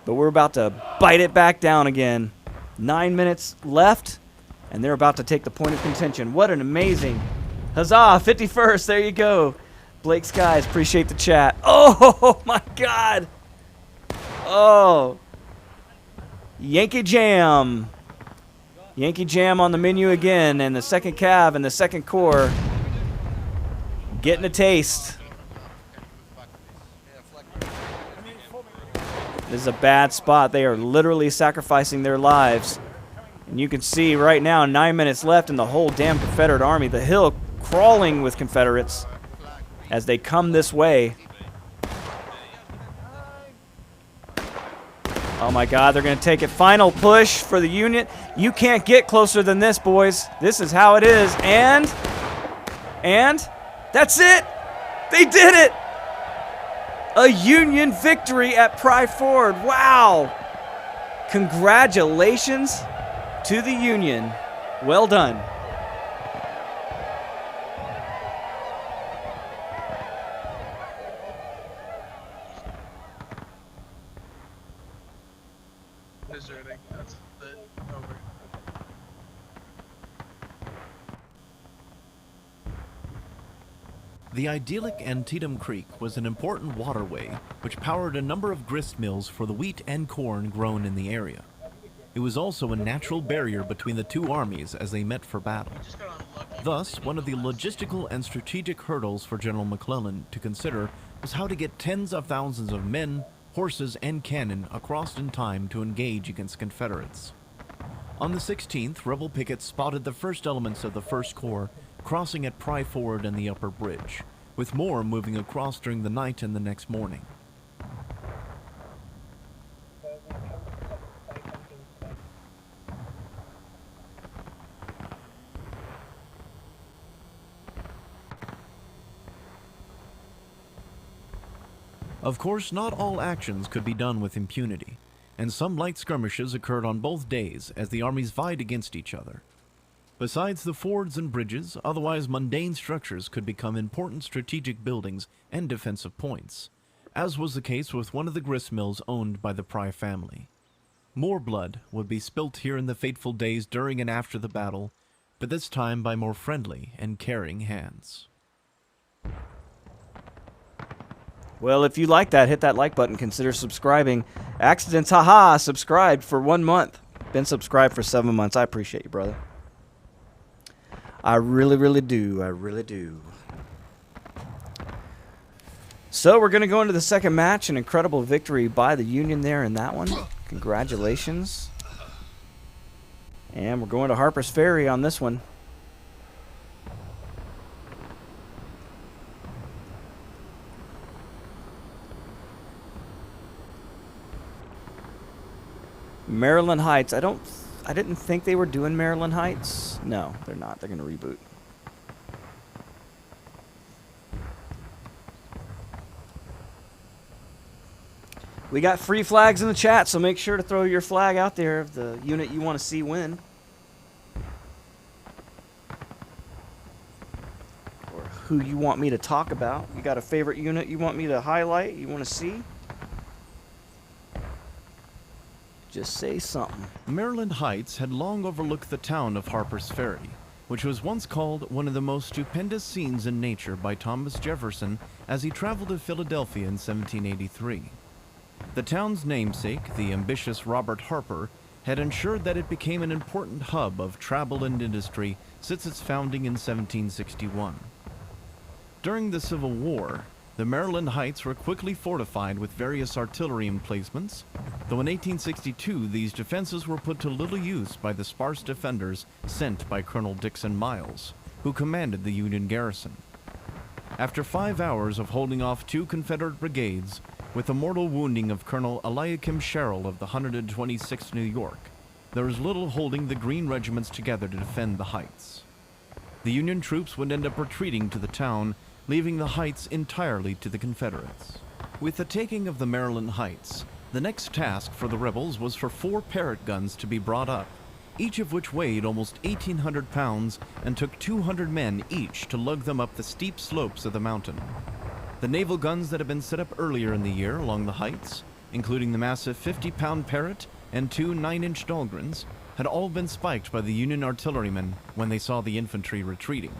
but we're about to bite it back down again. 9 minutes left, and they're about to take the point of contention. What an amazing. Huzzah, 51st. There you go. Blake Skies, appreciate the chat. Oh, my God. Oh. Yankee Jam. Yankee Jam on the menu again, and the 2nd Cav and the 2nd Corps getting a taste. This is a bad spot. They are literally sacrificing their lives. And you can see right now, 9 minutes left, and the whole damn Confederate army, the hill crawling with Confederates as they come this way. Oh my God, they're going to take it. Final push for the Union. You can't get closer than this, boys. This is how it is. And that's it. They did it. A Union victory at Pry Ford. Wow. Congratulations to the Union. Well done. Deserting. That's it. Over. The idyllic Antietam Creek was an important waterway which powered a number of grist mills for the wheat and corn grown in the area. it was also a natural barrier between the two armies as they met for battle. We just got unlucky. Thus, one of the logistical and strategic hurdles for General McClellan to consider was how to get tens of thousands of men, horses, and cannon across in time to engage against Confederates. On the 16th, rebel pickets spotted the first elements of the 1st Corps crossing at Pry Ford and the Upper Bridge, with more moving across during the night and the next morning. Of course, not all actions could be done with impunity, and some light skirmishes occurred on both days as the armies vied against each other. Besides the fords and bridges, otherwise mundane structures could become important strategic buildings and defensive points, as was the case with one of the grist mills owned by the Pry family. More blood would be spilt here in the fateful days during and after the battle, but this time by more friendly and caring hands. Well, if you like that, hit that like button. Consider subscribing. Accidents, haha, subscribed for 1 month. Been subscribed for 7 months. I appreciate you, brother. I really, really do. I really do. So we're going to go into the second match. An incredible victory by the Union there in that one. Congratulations. And we're going to Harper's Ferry on this one. Maryland Heights. I didn't think they were doing Maryland Heights. No, they're not. They're going to reboot. We got free flags in the chat, so make sure to throw your flag out there of the unit you want to see win. Or who you want me to talk about. You got a favorite unit you want me to highlight, you want to see? Just say something. Maryland Heights had long overlooked the town of Harper's Ferry, which was once called one of the most stupendous scenes in nature by Thomas Jefferson as he traveled to Philadelphia in 1783. The town's namesake, the ambitious Robert Harper, had ensured that it became an important hub of travel and industry since its founding in 1761. During the Civil War, the Maryland Heights were quickly fortified with various artillery emplacements, though in 1862 these defenses were put to little use by the sparse defenders sent by Colonel Dixon Miles, who commanded the Union garrison. After 5 hours of holding off 2 Confederate brigades, with the mortal wounding of Colonel Eliakim Sherrill of the 126th New York, there was little holding the Green regiments together to defend the Heights. The Union troops would end up retreating to the town, leaving the Heights entirely to the Confederates. With the taking of the Maryland Heights, the next task for the rebels was for 4 Parrott guns to be brought up, each of which weighed almost 1,800 pounds and took 200 men each to lug them up the steep slopes of the mountain. The naval guns that had been set up earlier in the year along the Heights, including the massive 50-pound Parrott and 2 9-inch Dahlgrens, had all been spiked by the Union artillerymen when they saw the infantry retreating.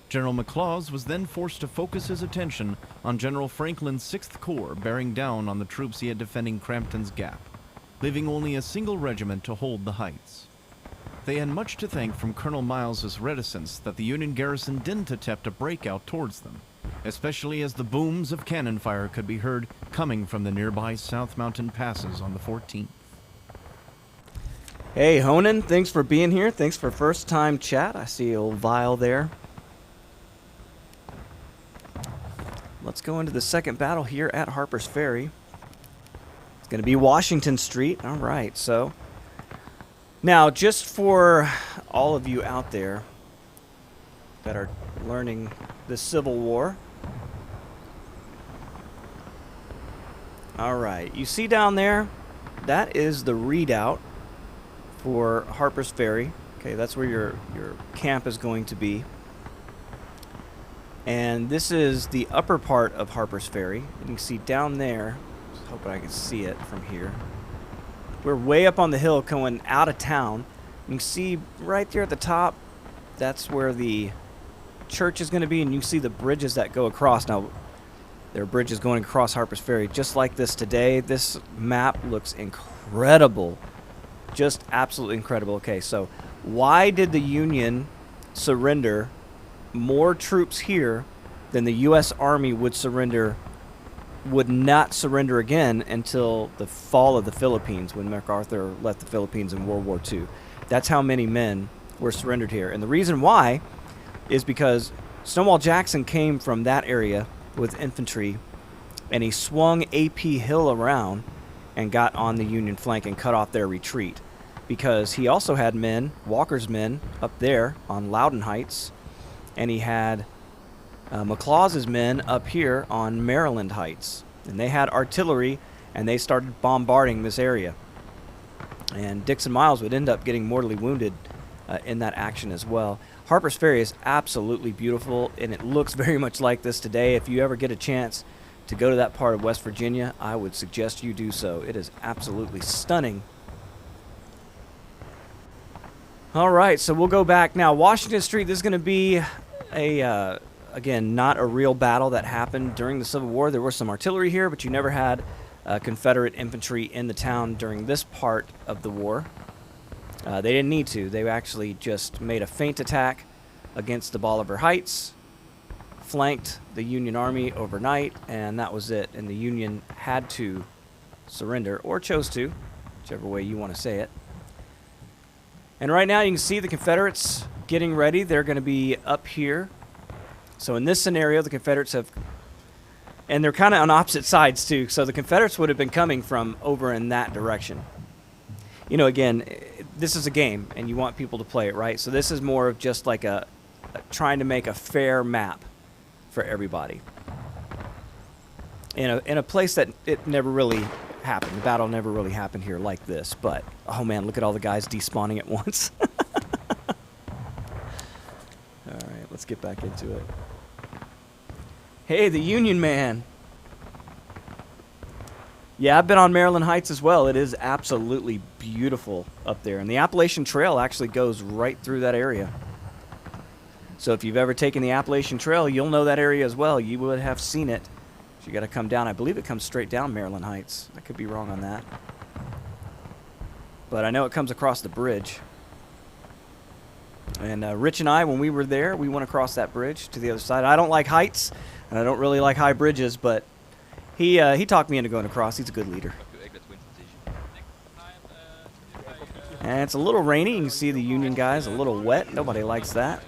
General McLaws was then forced to focus his attention on General Franklin's 6th Corps bearing down on the troops he had defending Crampton's Gap, leaving only a single regiment to hold the Heights. They had much to thank from Colonel Miles's reticence that the Union garrison didn't attempt a breakout towards them, especially as the booms of cannon fire could be heard coming from the nearby South Mountain passes on the 14th. Hey, Honan, thanks for being here. Thanks for first-time chat. I see old Vile there. Let's go into the second battle here at Harper's Ferry. It's going to be Washington Street. All right, so now just for all of you out there that are learning the Civil War. All right, you see down there, that is the redoubt for Harper's Ferry. Okay, that's where your camp is going to be. And this is the upper part of Harper's Ferry. You can see down there, just hoping I can see it from here. We're way up on the hill going out of town. You can see right there at the top, that's where the church is going to be, and you see the bridges that go across. Now, there are bridges going across Harper's Ferry just like this today. This map looks incredible Just absolutely incredible. Okay, so why did the Union surrender more troops here than the U.S. Army would not surrender again until the fall of the Philippines, when MacArthur left the Philippines in World War II? That's how many men were surrendered here. And the reason why is because Stonewall Jackson came from that area with infantry, and he swung A.P. Hill around and got on the Union flank and cut off their retreat, because he also had men, Walker's men, up there on Loudon Heights, and he had McLaws' men up here on Maryland Heights, and they had artillery, and they started bombarding this area. And Dixon Miles would end up getting mortally wounded in that action as well. Harper's Ferry is absolutely beautiful, and it looks very much like this today. If you ever get a chance to go to that part of West Virginia, I would suggest you do so. It is absolutely stunning. All right, so we'll go back now. Washington Street, this is going to be a, again, not a real battle that happened during the Civil War. There was some artillery here, but you never had Confederate infantry in the town during this part of the war. They didn't need to. They actually just made a feint attack against the Bolivar Heights, flanked the Union Army overnight, and that was it. And the Union had to surrender, or chose to, whichever way you want to say it. And right now you can see the Confederates getting ready. They're going to be up here. So in this scenario, the Confederates have, and they're kind of on opposite sides too, so the Confederates would have been coming from over in that direction. You know, again, this is a game, and you want people to play it, right? So this is more of just like a trying to make a fair map for everybody. In a place that it never really happened. The battle never really happened here like this, but oh man, look at all the guys despawning at once. All right, let's get back into it. Hey, the Union Man. Yeah, I've been on Maryland Heights as well. It is absolutely beautiful up there, and the Appalachian Trail actually goes right through that area. So if you've ever taken the Appalachian Trail, you'll know that area as well. You would have seen it. So you got to come down. I believe it comes straight down Maryland Heights. I could be wrong on that, but I know it comes across the bridge. And Rich and I, when we were there, we went across that bridge to the other side. I don't like heights, and I don't really like high bridges, but he talked me into going across. He's a good leader. And it's a little rainy. You can see the Union guys a little wet. Nobody likes that.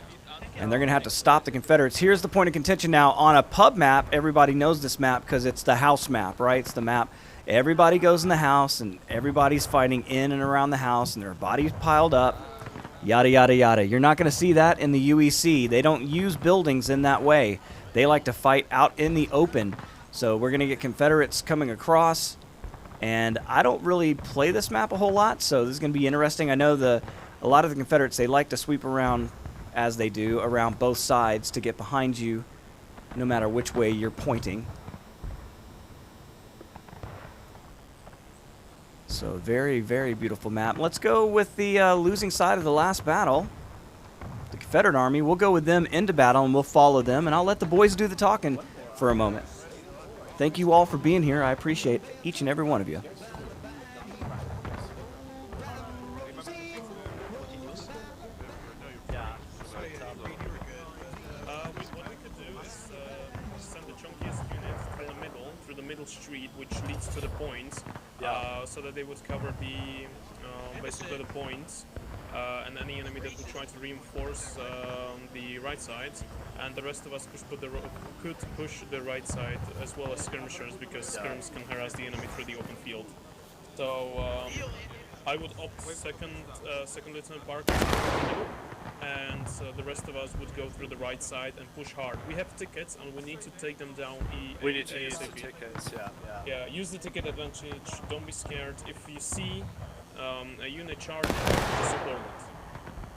And they're going to have to stop the Confederates. Here's the point of contention now. On a pub map, everybody knows this map because it's the house map, right? It's the map. Everybody goes in the house, and everybody's fighting in and around the house, and their bodies piled up, yada, yada, yada. You're not going to see that in the UEC. They don't use buildings in that way. They like to fight out in the open. So we're going to get Confederates coming across, and I don't really play this map a whole lot, so this is going to be interesting. I know a lot of the Confederates, they like to sweep around, as they do, around both sides to get behind you, no matter which way you're pointing. So very, very beautiful map. Let's go with the losing side of the last battle, the Confederate Army. We'll go with them into battle, and we'll follow them, and I'll let the boys do the talking for a moment. Thank you all for being here. I appreciate each and every one of you. Street, which leads to the points, so that they would cover the basically the points, and any enemy that would try to reinforce the right side, and the rest of us could push the right side as well as skirmishers, because skirms can harass the enemy through the open field. So I would opt second Lieutenant Barker, and the rest of us would go through the right side and push hard. We have tickets, and we need to take them down. We need to use the tickets, yeah, use the ticket advantage. Don't be scared. If you see a unit charging, support it.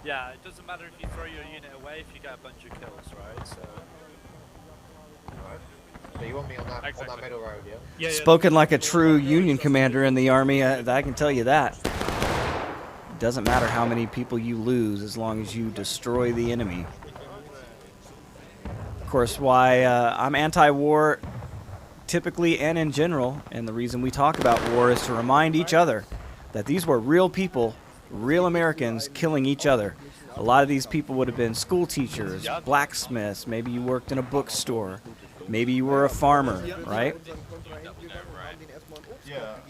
Yeah, it doesn't matter if you throw your unit away if you get a bunch of kills, right? So. So you want me on that, on that middle road, yeah? Spoken like a true Union commander in the Army, I can tell you that. Doesn't matter how many people you lose as long as you destroy the enemy. Of course, why I'm anti-war typically and in general, and the reason we talk about war is to remind each other that these were real people, real Americans killing each other. A lot of these people would have been school teachers, blacksmiths, maybe you worked in a bookstore, maybe you were a farmer, right?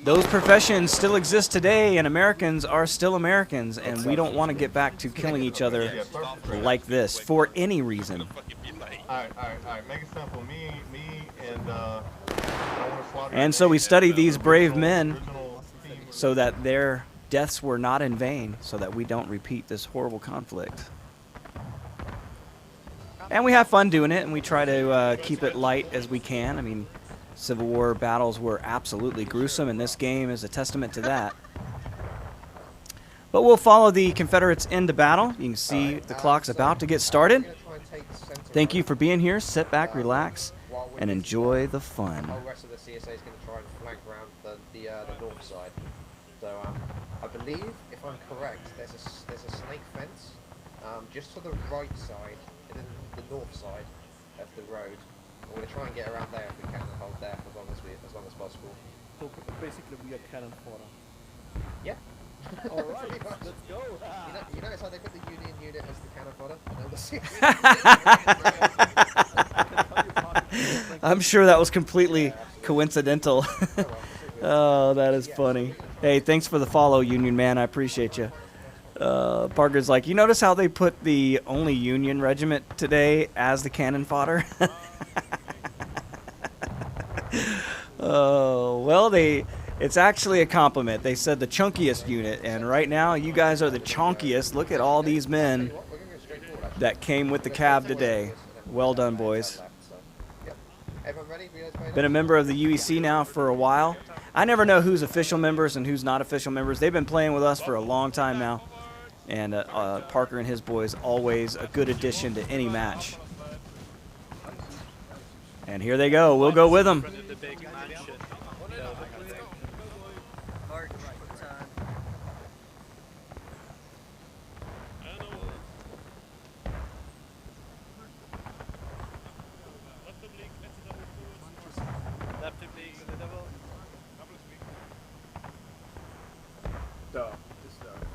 Those professions still exist today, and Americans are still Americans, and we don't want to get back to killing each other like this for any reason. Alright, make it simple. Me and And so we study these brave men so that their deaths were not in vain, so that we don't repeat this horrible conflict. And we have fun doing it, and we try to keep it light as we can. I mean, Civil War battles were absolutely gruesome, and this game is a testament to that. But we'll follow the Confederates into battle. You can see the clock's about to get started. Thank you for being here. Sit back, relax, and enjoy the fun. The whole rest of the CSA is going to try and flank around the north side. So I believe, if I'm correct, there's a snake fence just to the right side, and then the north side of the road. We're going to try and get around there if we can and hold there as long as possible. So basically, we are cannon fodder. Yeah. All right, let's go. You notice how they put the Union unit as the cannon fodder? I'm sure that was completely coincidental. Oh, that is funny. Hey, thanks for the follow, Union man. I appreciate you. Parker's like, you notice how they put the only Union regiment today as the cannon fodder? Oh, well, it's actually a compliment. They said the chunkiest unit, and right now you guys are the chunkiest. Look at all these men that came with the cab today. Well done, boys. Been a member of the UEC now for a while. I never know who's official members and who's not official members. They've been playing with us for a long time now, and Parker and his boys always a good addition to any match. And here they go. We'll go with them.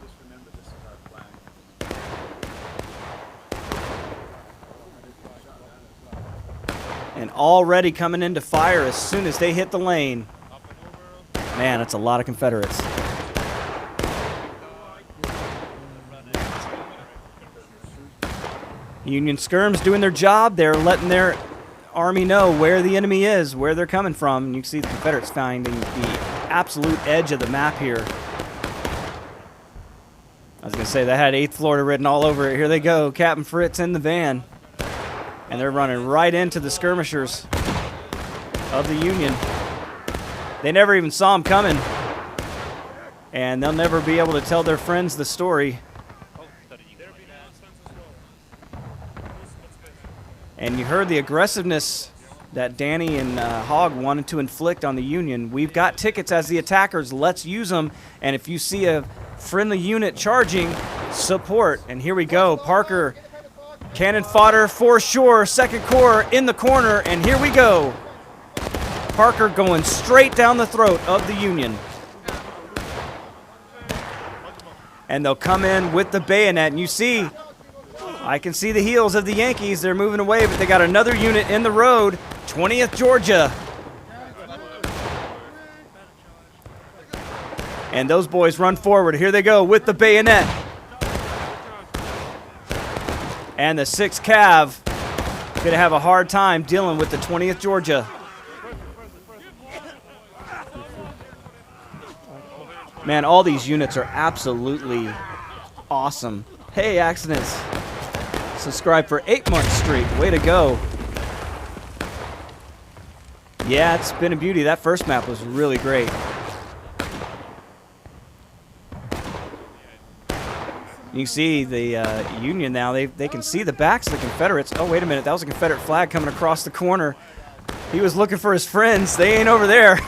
Just remember this is our flag. And already coming into fire as soon as they hit the lane. Man, that's a lot of Confederates. Union skirms doing their job. They're letting their army know where the enemy is, where they're coming from. And you can see the Confederates finding the absolute edge of the map here. I was going to say, that had 8th Florida written all over it. Here they go, Captain Fritz in the van. And they're running right into the skirmishers of the Union. They never even saw them coming. And they'll never be able to tell their friends the story. And you heard the aggressiveness that Danny and Hogg wanted to inflict on the Union. We've got tickets as the attackers. Let's use them. And if you see a friendly unit charging, support. And here we go. Parker, cannon fodder for sure. 2nd Corps in the corner. And here we go. Parker going straight down the throat of the Union. And they'll come in with the bayonet. And you see, I can see the heels of the Yankees. They're moving away, but they got another unit in the road. 20th Georgia. And those boys run forward. Here they go with the bayonet. And the 6th Cav going to have a hard time dealing with the 20th Georgia. Man, all these units are absolutely awesome. Hey, Accidents. Subscribe for 8 months straight. Way to go. Yeah, it's been a beauty. That first map was really great. You see the Union now. They can see the backs of the Confederates. Oh, wait a minute. That was a Confederate flag coming across the corner. He was looking for his friends. They ain't over there.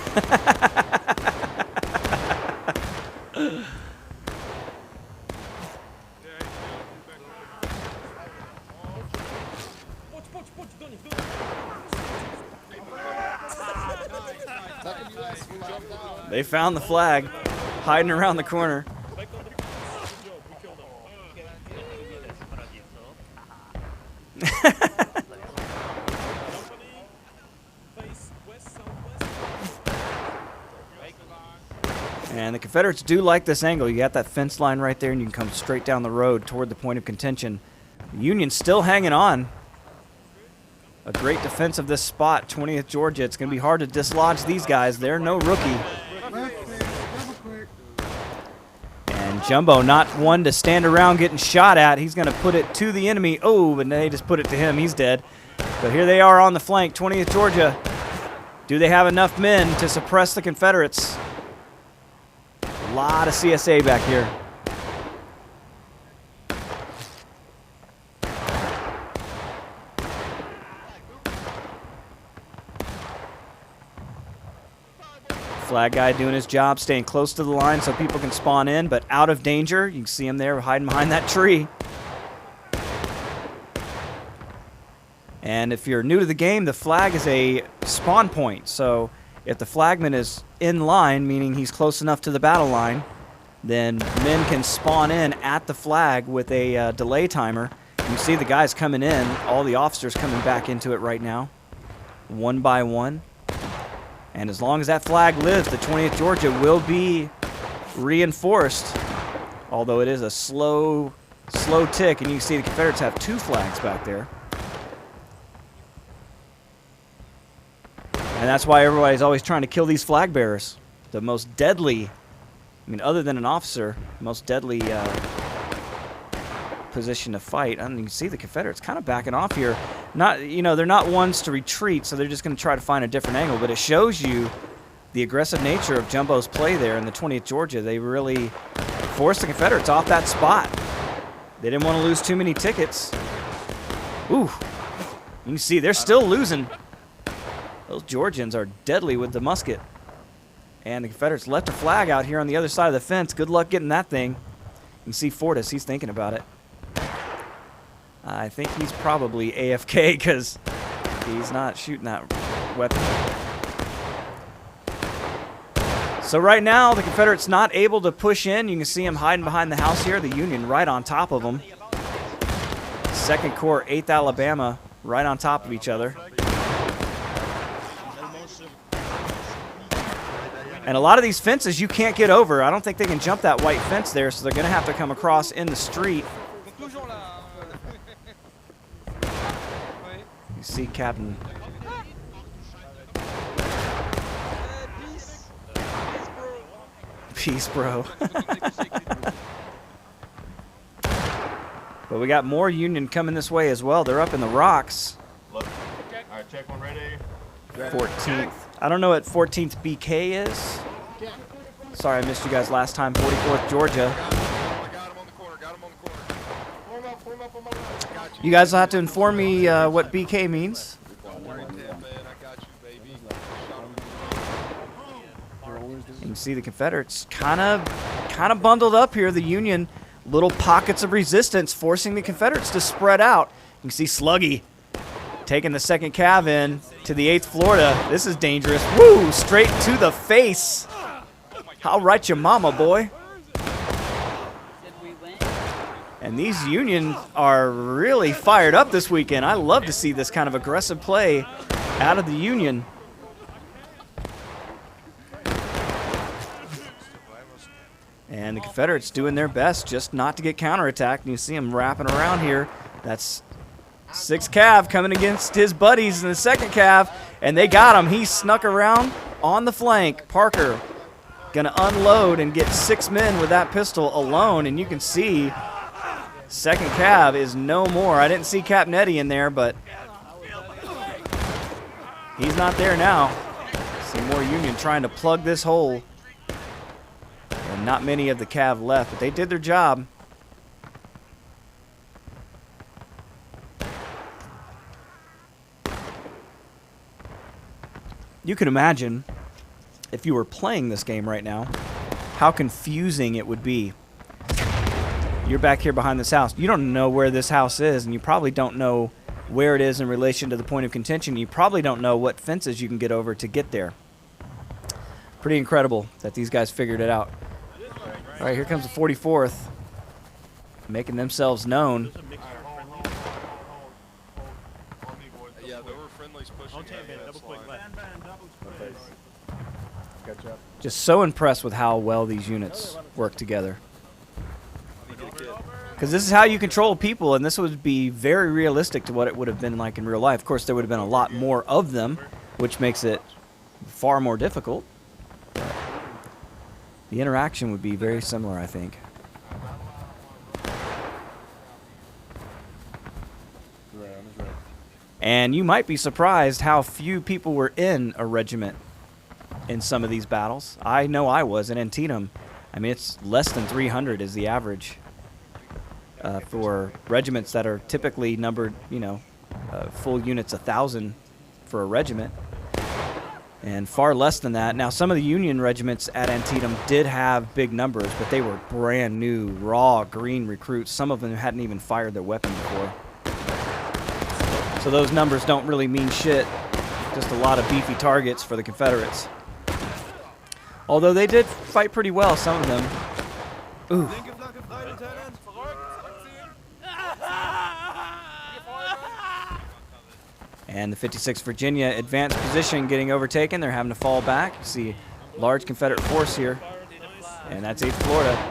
They found the flag. hiding around the corner. Back on the fence. Good job. We killed them. Company, face west, southwest. And the Confederates do like this angle. You got that fence line right there, and you can come straight down the road toward the point of contention. The Union's still hanging on. A great defense of this spot, 20th Georgia. It's going to be hard to dislodge these guys. They're no rookie. And Jumbo, not one to stand around getting shot at. He's going to put it to the enemy. Oh, but they just put it to him. He's dead. But here they are on the flank, 20th Georgia. Do they have enough men to suppress the Confederates? A lot of CSA back here. Flag guy doing his job, staying close to the line so people can spawn in, but out of danger. You can see him there hiding behind that tree. And if you're new to the game, the flag is a spawn point. So if the flagman is in line, meaning he's close enough to the battle line, then men can spawn in at the flag with a delay timer. You see the guys coming in, all the officers coming back into it right now, one by one. And as long as that flag lives, the 20th Georgia will be reinforced. Although it is a slow tick, and you can see the Confederates have 2 flags back there. And that's why everybody's always trying to kill these flag bearers. The most deadly, I mean, other than an officer, most deadly position to fight. And you can see the Confederates kind of backing off here. Not, you know, they're not ones to retreat, so they're just going to try to find a different angle. But it shows you the aggressive nature of Jumbo's play there in the 20th Georgia. They really forced the Confederates off that spot. They didn't want to lose too many tickets. Ooh, you can see they're still losing. Those Georgians are deadly with the musket. And the Confederates left a flag out here on the other side of the fence. Good luck getting that thing. You can see Fortis, he's thinking about it. I think he's probably AFK because he's not shooting that weapon. So right now, the Confederates not able to push in. You can see him hiding behind the house here. The Union right on top of him. 2nd Corps, 8th Alabama, right on top of each other. And a lot of these fences you can't get over. I don't think they can jump that white fence there, so they're going to have to come across in the street. You see Captain. Peace, bro. But we got more Union coming this way as well. They're up in the rocks. Look. All right, check one ready. 14th. I don't know what 14th BK is. Sorry I missed you guys last time. 44th Georgia. You guys will have to inform me what BK means. You can see the Confederates kind of bundled up here. The Union, little pockets of resistance, forcing the Confederates to spread out. You can see Sluggy taking the 2nd Cav in to the 8th Florida. This is dangerous. Woo! Straight to the face. I'll write your mama, boy. And these Union are really fired up this weekend. I love to see this kind of aggressive play out of the Union. And the Confederates doing their best just not to get counterattacked. And you see them wrapping around here. That's 6th Cav coming against his buddies in the 2nd Cav. And they got him. He snuck around on the flank. Parker going to unload and get 6 men with that pistol alone. And you can see 2nd Cav is no more. I didn't see Captain Eddie in there, but he's not there now. See more Union trying to plug this hole. And not many of the Cav left, but they did their job. You can imagine, if you were playing this game right now, how confusing it would be. You're back here behind this house. You don't know where this house is, and you probably don't know where it is in relation to the point of contention. You probably don't know what fences you can get over to get there. Pretty incredible that these guys figured it out. All right, here comes the 44th, making themselves known. Yeah, there were friendlies pushing. Double quick left. Gotcha. Just so impressed with how well these units work together. Because this is how you control people, and this would be very realistic to what it would have been like in real life. Of course, there would have been a lot more of them, which makes it far more difficult. The interaction would be very similar, I think. And you might be surprised how few people were in a regiment in some of these battles. I know I was in Antietam. I mean, it's less than 300 is the average for regiments that are typically numbered, you know, full units 1,000 for a regiment. And far less than that. Now, some of the Union regiments at Antietam did have big numbers, but they were brand new, raw, green recruits. Some of them hadn't even fired their weapon before. So those numbers don't really mean shit. Just a lot of beefy targets for the Confederates. Although they did fight pretty well, some of them. Ooh. And the 56th Virginia advanced position getting overtaken. They're having to fall back. You see large Confederate force here. And that's 8th Florida.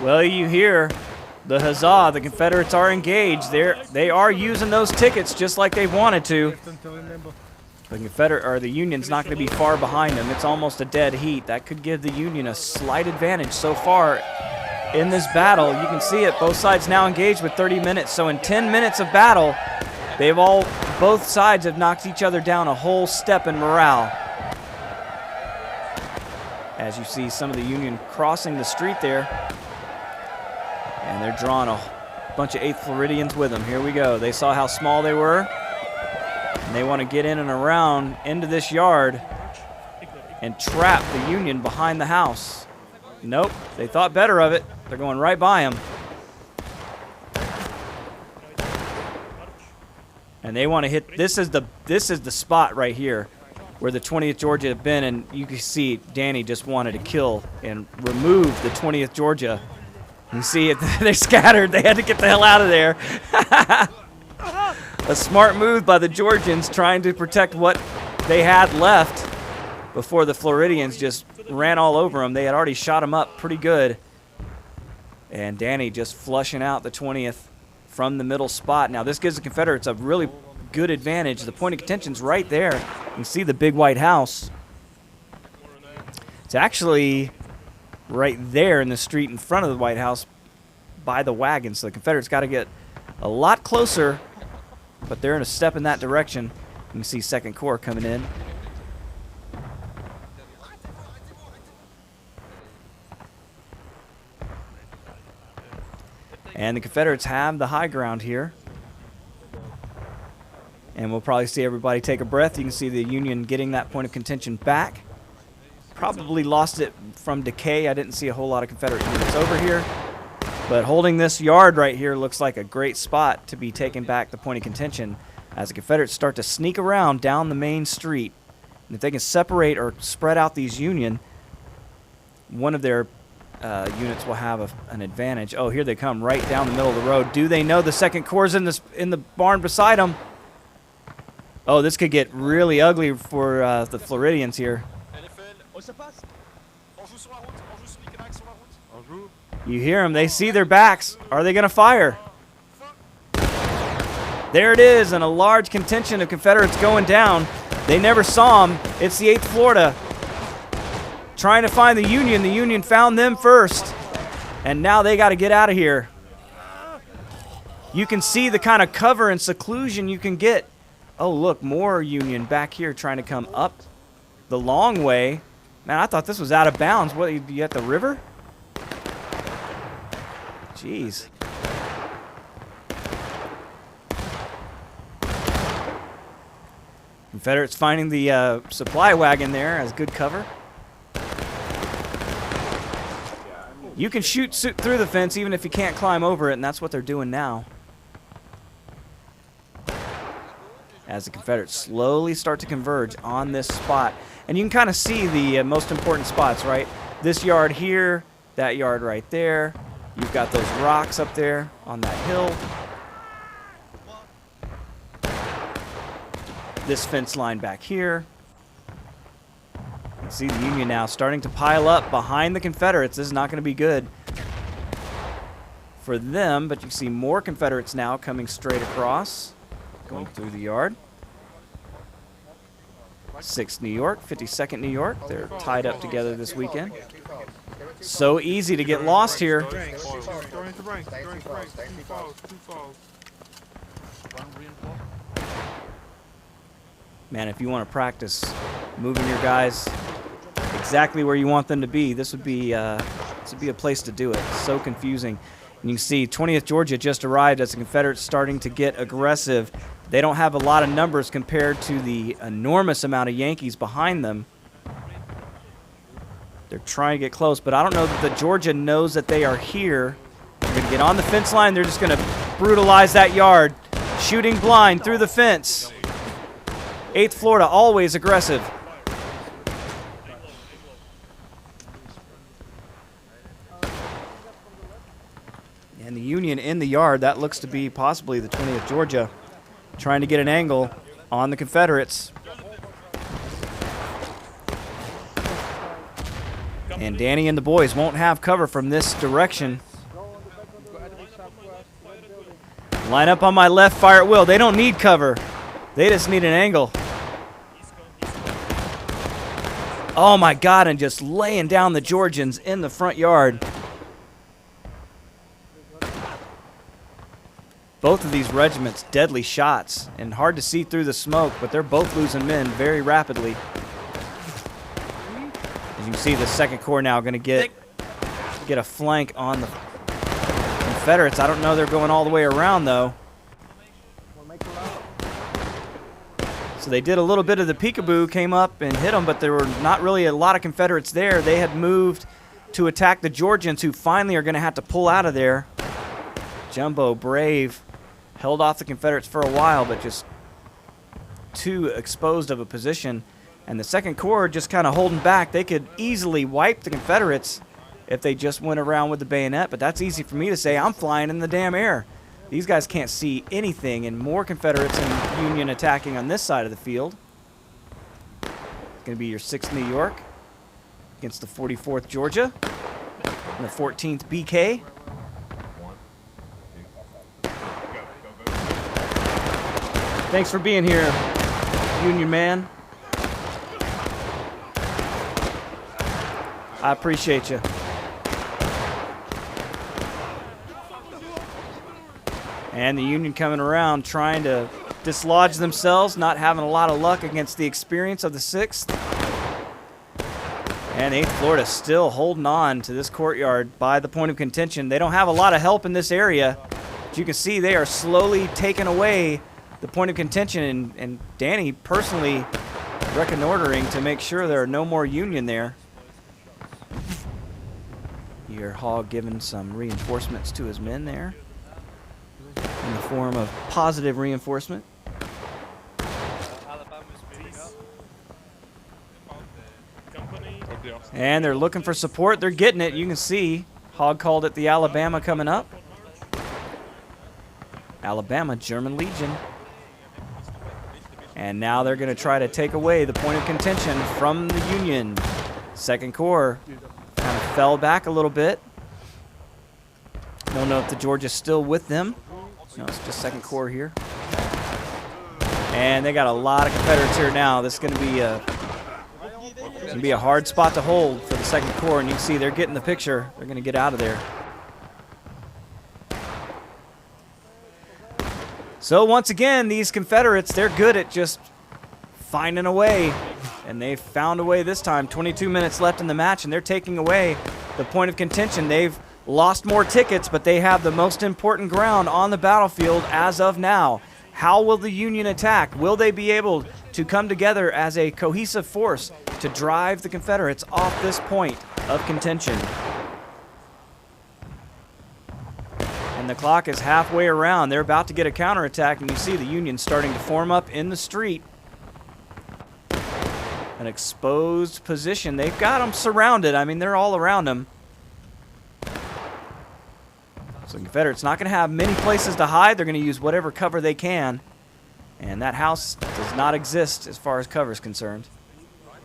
Well, you hear the huzzah. The Confederates are engaged. They are using those tickets just like they wanted to. The Union's not going to be far behind them. It's almost a dead heat. That could give the Union a slight advantage so far in this battle. You can see it. Both sides now engaged with 30 minutes. So in 10 minutes of battle, both sides have knocked each other down a whole step in morale. As you see some of the Union crossing the street there. And they're drawing a bunch of 8th Floridians with them. Here we go. They saw how small they were. And they want to get in and around into this yard and trap the Union behind the house. Nope. They thought better of it. They're going right by them. And they want to hit. This is the spot right here where the 20th Georgia had been. And you can see Danny just wanted to kill and remove the 20th Georgia. You see it, they're scattered. They had to get the hell out of there. A smart move by the Georgians trying to protect what they had left before the Floridians just ran all over them. They had already shot them up pretty good. And Danny just flushing out the 20th from the middle spot. Now this gives the Confederates a really good advantage. The point of contention's right there. You can see the big white house. It's actually right there in the street in front of the White House by the wagon. So the Confederates got to get a lot closer, but they're in a step in that direction. You can see 2nd Corps coming in. And the Confederates have the high ground here. And we'll probably see everybody take a breath. You can see the Union getting that point of contention back. Probably lost it from decay. I didn't see a whole lot of Confederate units over here. But holding this yard right here looks like a great spot to be taking back the point of contention as the Confederates start to sneak around down the main street. And if they can separate or spread out these Union, one of their units will have an advantage. Oh, here they come right down the middle of the road. Do they know the 2nd Corps is in the barn beside them? Oh, this could get really ugly for the Floridians here. You hear them. They see their backs. Are they going to fire? There it is, and a large contingent of Confederates going down. They never saw them. It's the 8th Florida trying to find the Union. The Union found them first, and now they got to get out of here. You can see the kind of cover and seclusion you can get. Oh, look, more Union back here trying to come up the long way. Man, I thought this was out of bounds. What, you at the river? Jeez. Confederates finding the supply wagon there as good cover. You can shoot through the fence even if you can't climb over it, and that's what they're doing now. As the Confederates slowly start to converge on this spot. And you can kind of see the most important spots, right? This yard here, that yard right there. You've got those rocks up there on that hill. This fence line back here. You can see the Union now starting to pile up behind the Confederates. This is not going to be good for them, but you see more Confederates now coming straight across, going through the yard. 6th New York, 52nd New York. They're tied up together this weekend. So easy to get lost here. Man, if you want to practice moving your guys exactly where you want them to be, this would be a place to do it. So confusing. And you can see 20th Georgia just arrived as the Confederates starting to get aggressive. They don't have a lot of numbers compared to the enormous amount of Yankees behind them. They're trying to get close, but I don't know that the Georgia knows that they are here. They're going to get on the fence line. They're just going to brutalize that yard. Shooting blind through the fence. 8th Florida, always aggressive. And the Union in the yard, that looks to be possibly the 20th Georgia, trying to get an angle on the Confederates. And Danny and the boys won't have cover from this direction. Line up on my left, fire at will. They don't need cover. They just need an angle. Oh my God, and just laying down the Georgians in the front yard. Both of these regiments, deadly shots, and hard to see through the smoke, but they're both losing men very rapidly. As you can see, the 2nd Corps now going to get a flank on the Confederates. I don't know they're going all the way around, though. So they did a little bit of the peekaboo, came up and hit them, but there were not really a lot of Confederates there. They had moved to attack the Georgians, who finally are going to have to pull out of there. Jumbo, brave, held off the Confederates for a while, but just too exposed of a position. And the 2nd Corps just kind of holding back. They could easily wipe the Confederates if they just went around with the bayonet, but that's easy for me to say. I'm flying in the damn air. These guys can't see anything, and more Confederates and Union attacking on this side of the field. It's going to be your 6th New York against the 44th Georgia and the 14th BK. Thanks for being here, Union man. I appreciate you. And the Union coming around trying to dislodge themselves, not having a lot of luck against the experience of the 6th. And 8th Florida still holding on to this courtyard by the point of contention. They don't have a lot of help in this area. As you can see, they are slowly taking away the point of contention, and Danny personally reconnoitering to make sure there are no more Union there. You hear Hogg giving some reinforcements to his men there in the form of positive reinforcement. And they're looking for support. They're getting it. You can see Hogg called it the Alabama coming up. Alabama, German Legion. And now they're going to try to take away the point of contention from the Union. 2nd Corps kind of fell back a little bit. Don't know if the Georgia's still with them. No, it's just 2nd Corps here. And they got a lot of Confederates here now. This is going to be a hard spot to hold for the 2nd Corps. And you can see they're getting the picture. They're going to get out of there. So once again, these Confederates, they're good at just finding a way. And they found a way this time. 22 minutes left in the match, and they're taking away the point of contention. They've lost more tickets, but they have the most important ground on the battlefield as of now. How will the Union attack? Will they be able to come together as a cohesive force to drive the Confederates off this point of contention? And the clock is halfway around. They're about to get a counterattack, and you see the Union starting to form up in the street. An exposed position. They've got them surrounded. I mean, they're all around them. So the Confederates not going to have many places to hide. They're going to use whatever cover they can. And that house does not exist as far as cover is concerned.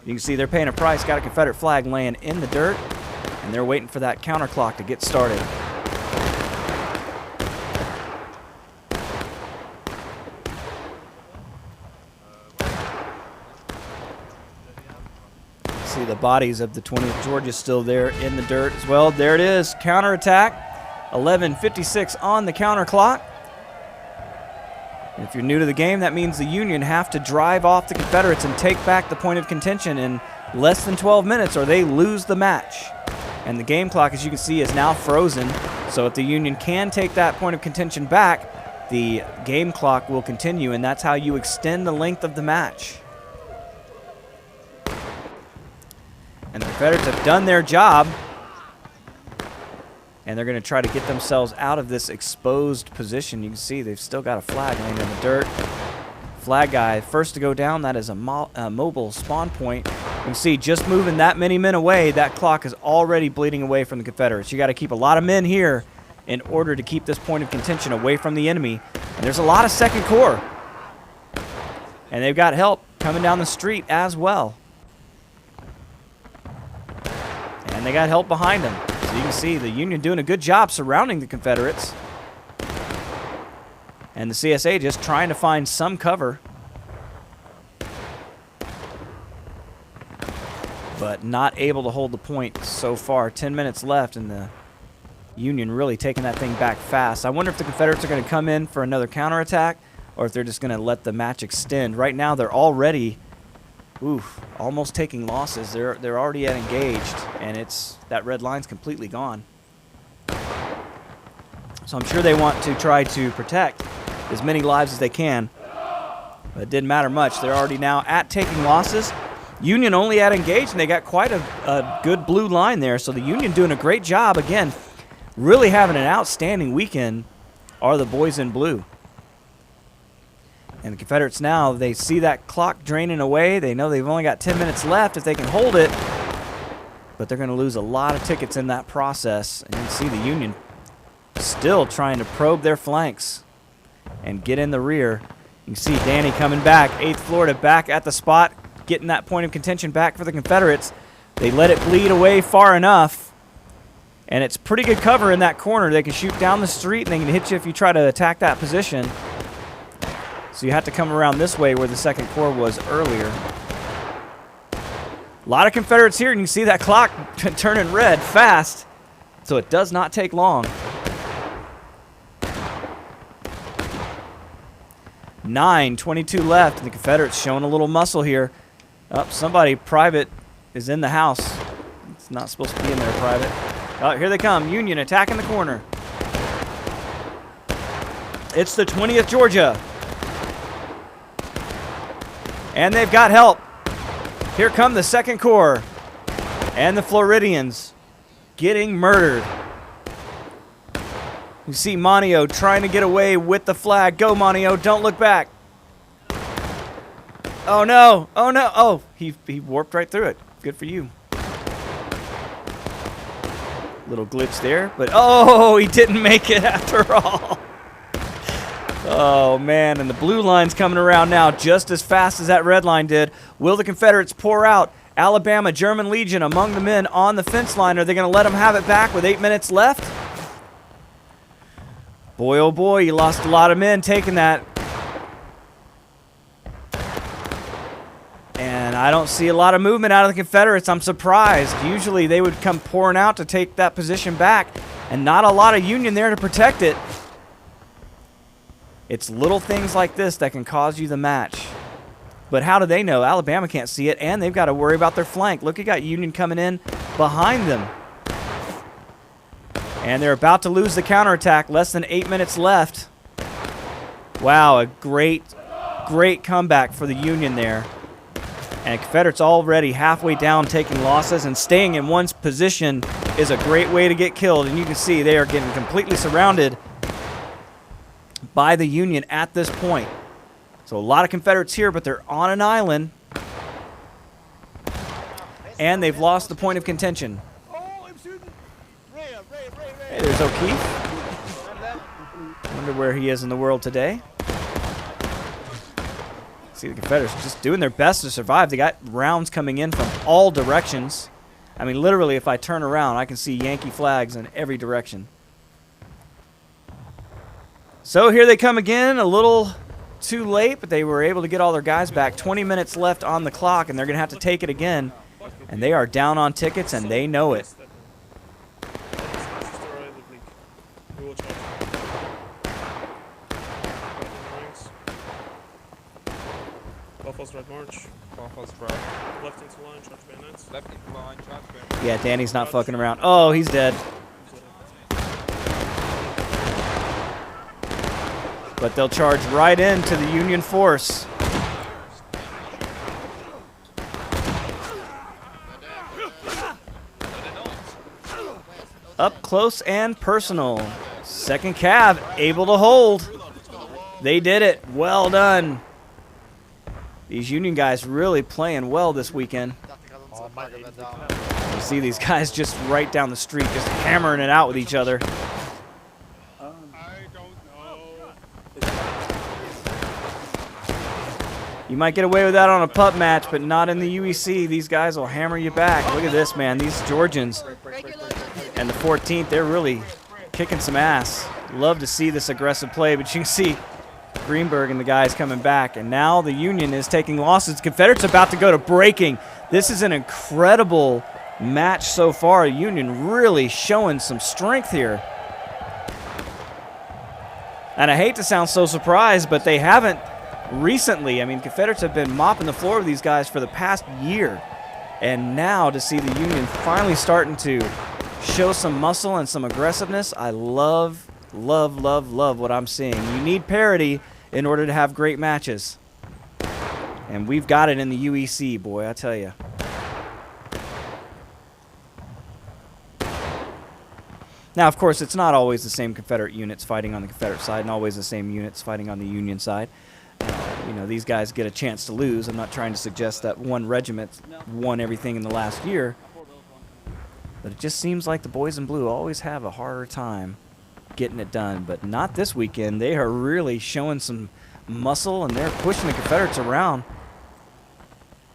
You can see they're paying a price. Got a Confederate flag laying in the dirt. And they're waiting for that counterclock to get started. See the bodies of the 20th Georgia still there in the dirt as well. There it is. Counterattack. 11:56 on the counter clock. If you're new to the game, that means the Union have to drive off the Confederates and take back the point of contention in less than 12 minutes or they lose the match. And the game clock, as you can see, is now frozen. So if the Union can take that point of contention back, the game clock will continue, and that's how you extend the length of the match. And the Confederates have done their job. And they're going to try to get themselves out of this exposed position. You can see they've still got a flag laying in the dirt. Flag guy, first to go down, that is a mobile spawn point. You can see just moving that many men away, that clock is already bleeding away from the Confederates. You got to keep a lot of men here in order to keep this point of contention away from the enemy. And there's a lot of Second Corps. And they've got help coming down the street as well. And they got help behind them. So you can see the Union doing a good job surrounding the Confederates. And the CSA just trying to find some cover. But not able to hold the point so far. 10 minutes left and the Union really taking that thing back fast. I wonder if the Confederates are going to come in for another counterattack or if they're just going to let the match extend. Right now they're already almost taking losses. They're already at engaged, and that red line's completely gone. So I'm sure they want to try to protect as many lives as they can. But it didn't matter much. They're already now at taking losses. Union only at engaged, and they got quite a good blue line there. So the Union doing a great job. Again, really having an outstanding weekend are the boys in blue. And the Confederates now, they see that clock draining away. They know they've only got 10 minutes left if they can hold it. But they're going to lose a lot of tickets in that process. And you can see the Union still trying to probe their flanks and get in the rear. You can see Danny coming back. 8th Florida back at the spot, getting that point of contention back for the Confederates. They let it bleed away far enough. And it's pretty good cover in that corner. They can shoot down the street and they can hit you if you try to attack that position. So you have to come around this way where the 2nd Corps was earlier. A lot of Confederates here, and you can see that clock turning red fast. So it does not take long. 9:22 left, and the Confederates showing a little muscle here. Somebody, private, is in the house. It's not supposed to be in there, private. Oh, here they come. Union attacking the corner. It's the 20th Georgia. And they've got help. Here come the 2nd Corps and the Floridians getting murdered. You see Monio trying to get away with the flag. Go, Monio. Don't look back. Oh, no. Oh, no. Oh, he warped right through it. Good for you. Little glitch there. But, oh, he didn't make it after all. Oh, man, and the blue line's coming around now just as fast as that red line did. Will the Confederates pour out? Alabama, German Legion among the men on the fence line. Are they going to let them have it back with 8 minutes left? Boy, oh boy, you lost a lot of men taking that. And I don't see a lot of movement out of the Confederates. I'm surprised. Usually they would come pouring out to take that position back, and not a lot of Union there to protect it. It's little things like this that can cause you the match. But how do they know? Alabama can't see it, and they've got to worry about their flank. Look, you got Union coming in behind them. And they're about to lose the counterattack. Less than 8 minutes left. Wow, a great comeback for the Union there. And Confederates already halfway down taking losses, and staying in one's position is a great way to get killed. And you can see they are getting completely surrounded by the Union at this point. So a lot of Confederates here, but they're on an island. And they've lost the point of contention. Hey, there's O'Keefe. Wonder where he is in the world today. See the Confederates just doing their best to survive. They got rounds coming in from all directions. I mean, literally, if I turn around, I can see Yankee flags in every direction. So here they come again, a little too late, but they were able to get all their guys back. 20 minutes left on the clock, and they're going to have to take it again. And they are down on tickets, and they know it. Buffalo's right march. Buffalo's right. Left into line, charge bayonets. Left into line, charge bayonets. Yeah, Danny's not fucking around. Oh, he's dead. But they'll charge right into the Union force. Up close and personal. 2nd Cav able to hold. They did it. Well done. These Union guys really playing well this weekend. You see these guys just right down the street, just hammering it out with each other. You might get away with that on a pup match, but not in the UEC. These guys will hammer you back. Look at this, man. These Georgians and the 14th, they're really kicking some ass. Love to see this aggressive play, but you can see Greenberg and the guys coming back. And now the Union is taking losses. Confederates about to go to breaking. This is an incredible match so far. Union really showing some strength here. And I hate to sound so surprised, but they haven't recently. I mean, Confederates have been mopping the floor with these guys for the past year. And now to see the Union finally starting to show some muscle and some aggressiveness, I love what I'm seeing. You need parity in order to have great matches. And we've got it in the UEC, boy, I tell you. Now, of course, it's not always the same Confederate units fighting on the Confederate side and always the same units fighting on the Union side. You know, these guys get a chance to lose. I'm not trying to suggest that one regiment won everything in the last year. But it just seems like the boys in blue always have a harder time getting it done. But not this weekend. They are really showing some muscle, and they're pushing the Confederates around.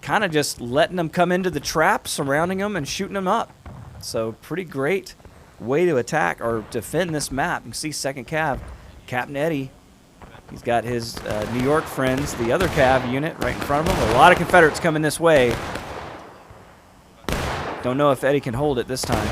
Kind of just letting them come into the trap, surrounding them, and shooting them up. So pretty great way to attack or defend this map. You can see 2nd Cav, Captain Eddie. He's got his New York friends, the other Cav unit, right in front of him. A lot of Confederates coming this way. Don't know if Eddie can hold it this time.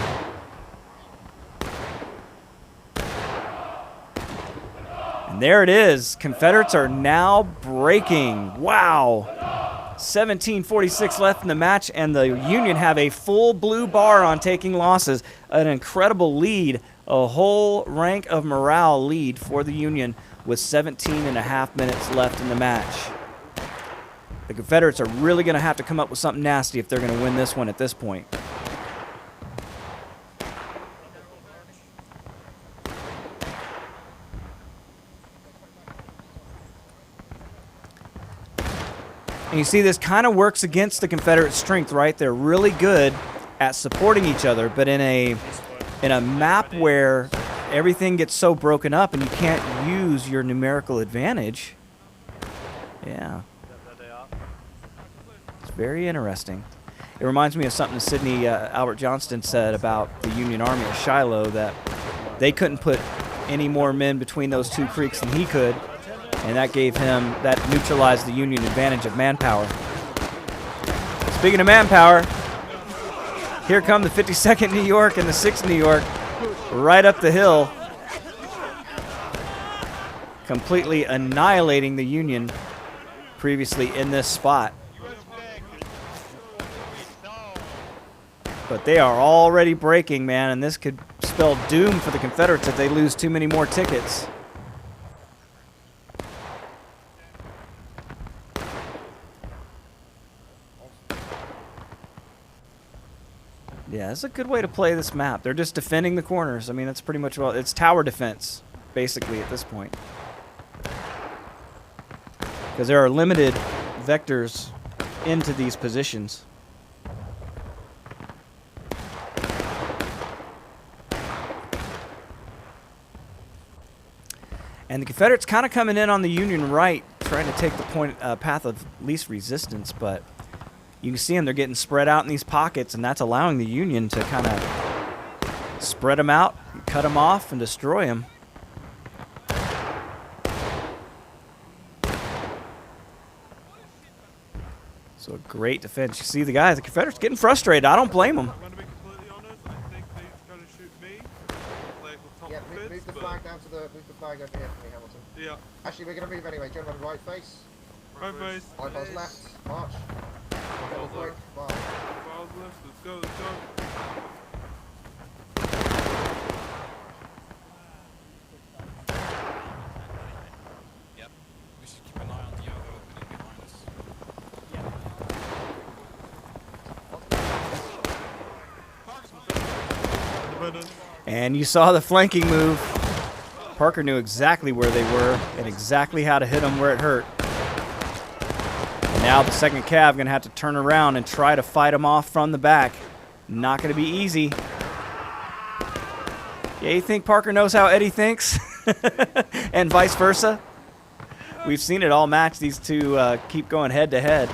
And there it is. Confederates are now breaking. Wow. 17:46 left in the match, and the Union have a full blue bar on taking losses. An incredible lead. A whole rank of morale lead for the Union with 17.5 minutes left in the match. The Confederates are really going to have to come up with something nasty if they're going to win this one at this point. And you see this kind of works against the Confederate strength, right? They're really good at supporting each other, but in a map where everything gets so broken up and you can't use your numerical advantage. Yeah. It's very interesting. It reminds me of something Sidney Albert Johnston said about the Union Army at Shiloh, that they couldn't put any more men between those two creeks than he could, and that gave him, that neutralized the Union advantage of manpower. Speaking of manpower, here come the 52nd New York and the 6th New York right up the hill, completely annihilating the Union previously in this spot. But they are already breaking, man, and this could spell doom for the Confederates if they lose too many more tickets. Yeah, it's a good way to play this map. They're just defending the corners. I mean, that's pretty much, well, it's tower defense, basically, at this point. because there are limited vectors into these positions. And the Confederates kind of coming in on the Union right, trying to take the path of least resistance, but you can see them, they're getting spread out in these pockets, and that's allowing the Union to kind of spread them out, cut them off, and destroy them. So a great defense. You see the guys, the Confederates getting frustrated. I don't blame them. I'm gonna be completely honest. I think they're gonna shoot me. Like the top Yeah, fence, move the but- flag down to the, move the flag over here for me, Hamilton. Yeah. Actually, we're gonna move anyway. Gentlemen, right face. Right face. Eyeballs left. March. Double quick. March. Eyeballs left. Let's go. Let's go. Yep. We should keep an eye on the other opening behind us. And you saw the flanking move. Parker knew exactly where they were and exactly how to hit them where it hurt. And now the second cav going to have to turn around and try to fight them off from the back. Not going to be easy. Yeah, you think Parker knows how Eddie thinks? And vice versa? We've seen it all match. These two keep going head to head.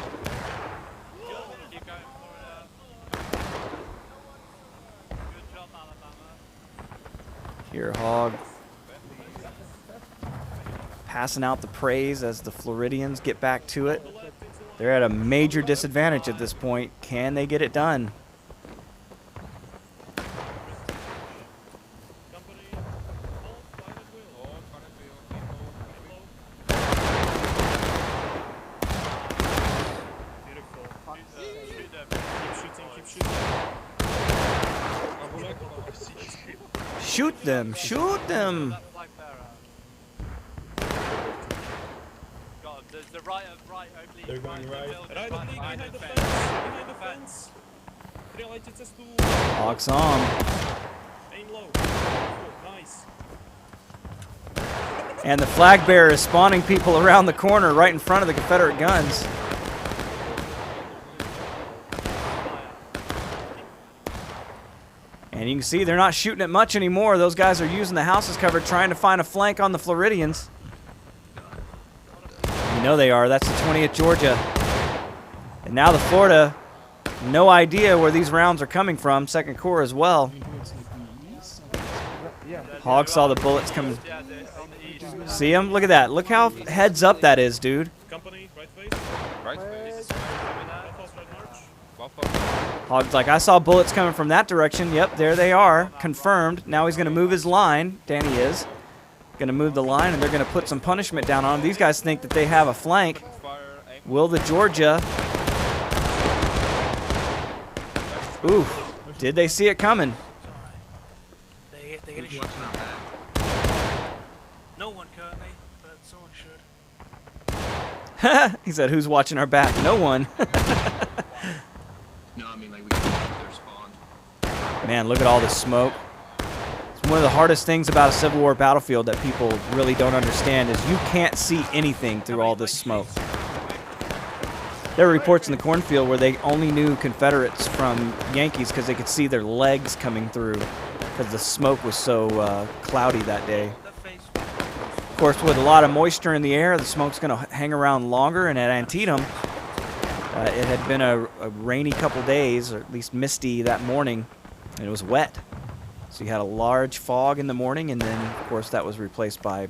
Here, Hog passing out the praise as the Floridians get back to it. They're at a major disadvantage at this point. Can they get it done? Shoot them! Shoot them! God, the right oblique. They're going right. Right oblique behind the fence. Behind the fence. Прилетите с ту. Hawks on. Aim low. Oh, nice. And the flag bearer is spawning people around the corner right in front of the Confederate guns. And you can see they're not shooting it much anymore. Those guys are using the house as cover, trying to find a flank on the Floridians. You know they are. That's the 20th Georgia. And now the Florida, no idea where these rounds are coming from. 2nd Corps as well. Hog saw the bullets coming. See them? Look at that. Look how heads up that is, dude. Company, right face. Right face. Hog's like, I saw bullets coming from that direction. Yep, there they are. Confirmed. Now he's going to move his line. Danny is. Going to move the line, and they're going to put some punishment down on him. These guys think that they have a flank. Will the Georgia? Ooh, did they see it coming? They get a shot. No one currently, but someone should. He said, who's watching our back? No one. No, I mean, like, we can get their spawn. Man, look at all this smoke. It's one of the hardest things about a Civil War battlefield that people really don't understand is you can't see anything through all this smoke. There were reports in the cornfield where they only knew Confederates from Yankees because they could see their legs coming through because the smoke was so cloudy that day. Of course, with a lot of moisture in the air, the smoke's going to hang around longer, and at Antietam, it had been a rainy couple days, or at least misty that morning, and it was wet. So you had a large fog in the morning, and then, of course, that was replaced by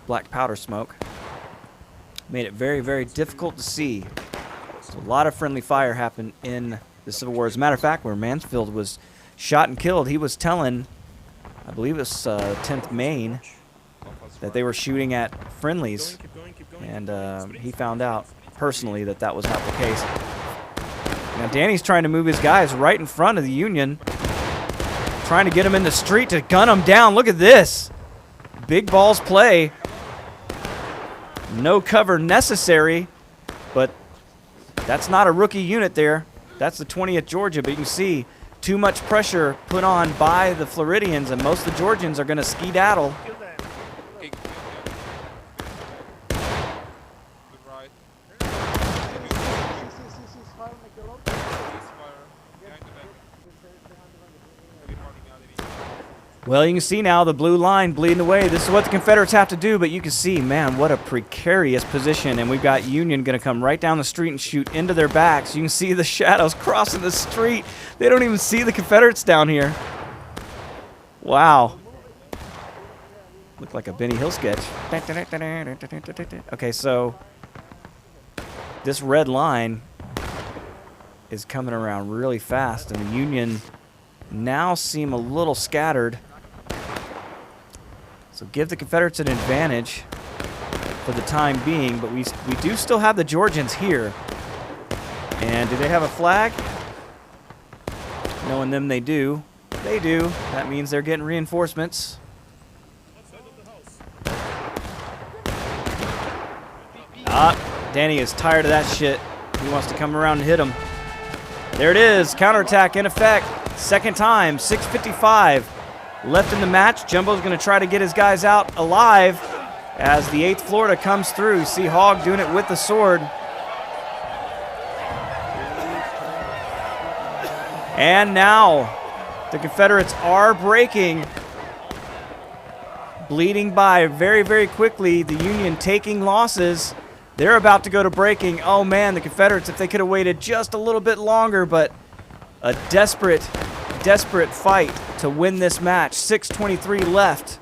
black powder smoke. Made it very, very difficult to see. So a lot of friendly fire happened in the Civil War. As a matter of fact, where Mansfield was shot and killed, he was telling, I believe it was 10th Maine, that they were shooting at friendlies, and he found out personally that that was not the case. Now Danny's trying to move his guys right in front of the Union, trying to get them in the street to gun them down. Look at this. Big balls play. No cover necessary, but that's not a rookie unit there. That's the 20th Georgia, but you can see too much pressure put on by the Floridians, and most of the Georgians are going to skedaddle. Well, you can see now the blue line bleeding away. This is what the Confederates have to do, but you can see, man, what a precarious position. And we've got Union going to come right down the street and shoot into their backs. You can see the shadows crossing the street. They don't even see the Confederates down here. Wow. Looked like a Benny Hill sketch. Okay, so this red line is coming around really fast, and the Union now seem a little scattered. So give the Confederates an advantage for the time being, but we do still have the Georgians here. And do they have a flag? Knowing them, they do. They do. That means they're getting reinforcements. Danny is tired of that shit. He wants to come around and hit him. There it is. Counterattack in effect. Second time. 6:55 left in the match. Jumbo's going to try to get his guys out alive as the 8th Florida comes through. You see Hogg doing it with the sword. And now the Confederates are breaking. Bleeding by very, very quickly. The Union taking losses. They're about to go to breaking. Oh man, the Confederates, if they could have waited just a little bit longer, but a desperate fight to win this match. 6:23 left.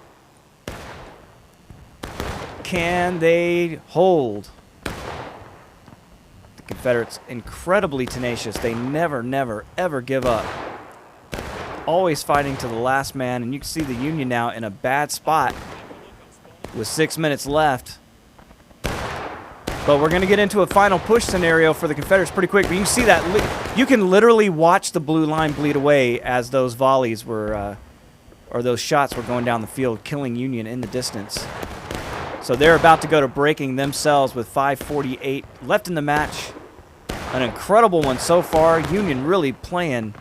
Can they hold? The Confederates, incredibly tenacious. They never, ever give up. Always fighting to the last man, and you can see the Union now in a bad spot with 6 minutes left. But we're going to get into a final push scenario for the Confederates pretty quick. But you can see that you can literally watch the blue line bleed away as those volleys were, or those shots were going down the field, killing Union in the distance. So they're about to go to breaking themselves with 5:48 left in the match. An incredible one so far. Union really playing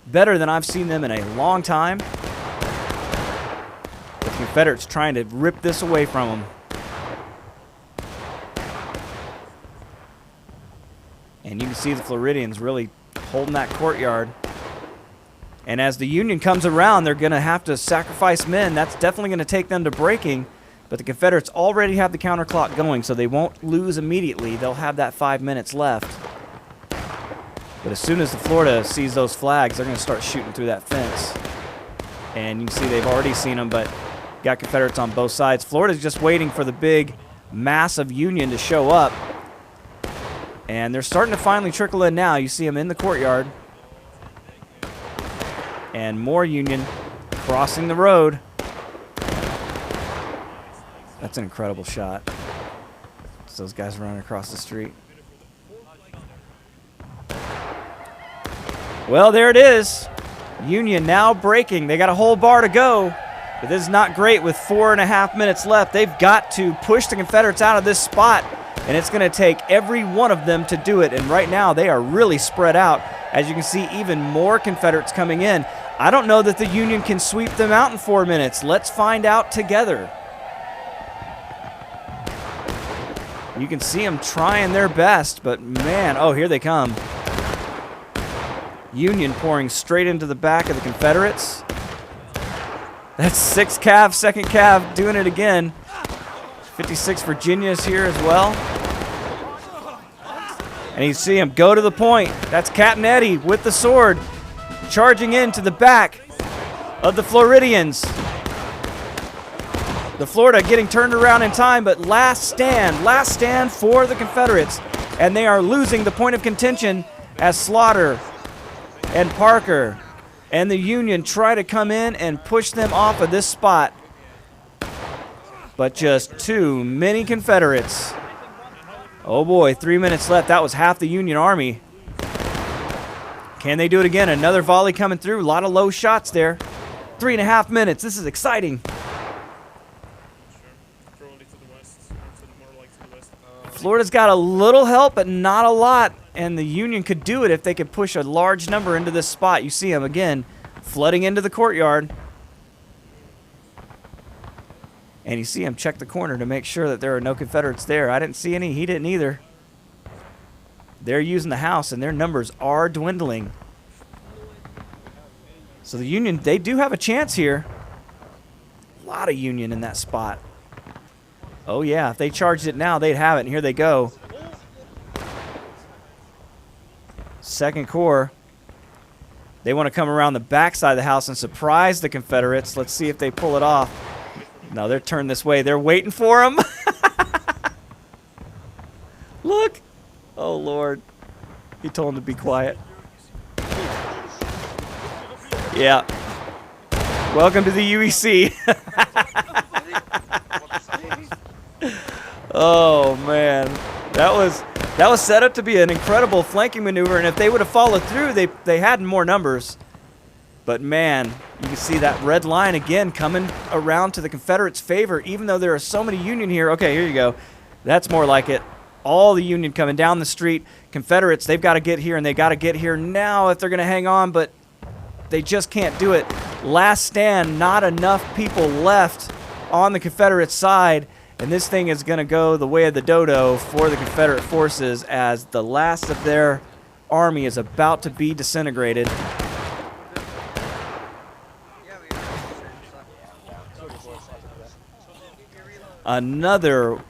better than I've seen them in a long time. The Confederates trying to rip this away from them. And you can see the Floridians really holding that courtyard. And as the Union comes around, they're going to have to sacrifice men. That's definitely going to take them to breaking. But the Confederates already have the counter clock going, so they won't lose immediately. They'll have that 5 minutes left. But as soon as the Florida sees those flags, they're going to start shooting through that fence. And you can see they've already seen them, but got Confederates on both sides. Florida's just waiting for the big mass of Union to show up. And they're starting to finally trickle in now. You see them in the courtyard. And more Union crossing the road. That's an incredible shot. It's those guys running across the street. Well, there it is. Union now breaking. They got a whole bar to go. But this is not great with 4.5 minutes left. They've got to push the Confederates out of this spot. And it's going to take every one of them to do it. And right now, they are really spread out. As you can see, even more Confederates coming in. I don't know that the Union can sweep them out in 4 minutes. Let's find out together. You can see them trying their best, but man, oh, here they come. Union pouring straight into the back of the Confederates. That's 6 Cav, 2nd Cav doing it again. 56 Virginia is here as well. And you see him go to the point. That's Captain Eddie with the sword, charging into the back of the Floridians. The Florida getting turned around in time, but last stand for the Confederates. And they are losing the point of contention as Slaughter and Parker and the Union try to come in and push them off of this spot. But just too many Confederates. Oh boy, 3 minutes left. That was half the Union Army. Can they do it again? Another volley coming through. A lot of low shots there. 3.5 minutes. This is exciting. Florida's got a little help, but not a lot. And the Union could do it if they could push a large number into this spot. You see them again flooding into the courtyard. And you see him check the corner to make sure that there are no Confederates there. I didn't see any. He didn't either. They're using the house, and their numbers are dwindling. So the Union, they do have a chance here. lot of Union in that spot. Oh yeah, if they charged it now, they'd have it. And here they go. Second Corps. They want to come around the backside of the house and surprise the Confederates. Let's see if they pull it off. No, they're turned this way. They're waiting for them. Look. Oh, Lord. He told them to be quiet. Yeah. Welcome to the UEC. Oh, man. That was set up to be an incredible flanking maneuver, and if they would have followed through, they had more numbers. But, man, you can see that red line again coming around to the Confederates' favor, even though there are so many Union here. Okay, here you go. That's more like it. All the Union coming down the street. Confederates, they've got to get here, and they got to get here now if they're going to hang on, but they just can't do it. Last stand, not enough people left on the Confederate side, and this thing is going to go the way of the dodo for the Confederate forces as the last of their army is about to be disintegrated. Another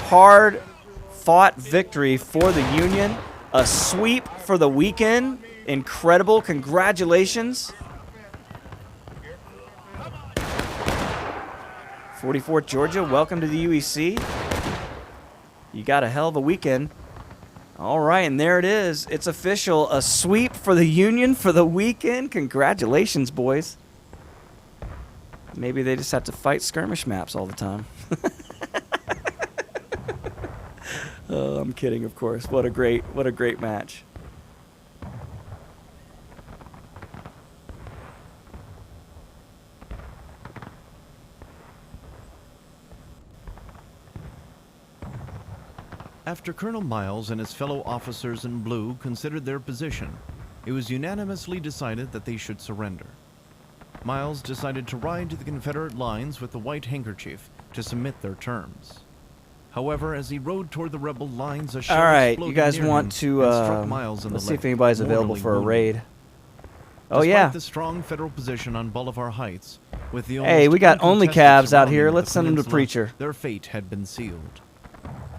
hard-fought victory for the Union. A sweep for the weekend. Incredible. Congratulations. 44th Georgia, welcome to the UEC. You got a hell of a weekend. All right, and there it is. It's official. A sweep for the Union for the weekend. Congratulations, boys. Maybe they just have to fight skirmish maps all the time. Oh, I'm kidding, of course. What a great match. After Colonel Miles and his fellow officers in blue considered their position, it was unanimously decided that they should surrender. Miles decided to ride to the Confederate lines with the white handkerchief to submit their terms. However, as he rode toward the rebel lines, a shell all right, exploded you guys near want him to and struck Miles in let's the see if leg, anybody's available mortally for a wounding raid. him. Oh Despite yeah. the strong federal position on Bolivar Heights, with the Hey, almost we got only uncontested cabs out here. surrounding of Let's the send them to peninsula, Preacher. Their fate had been sealed.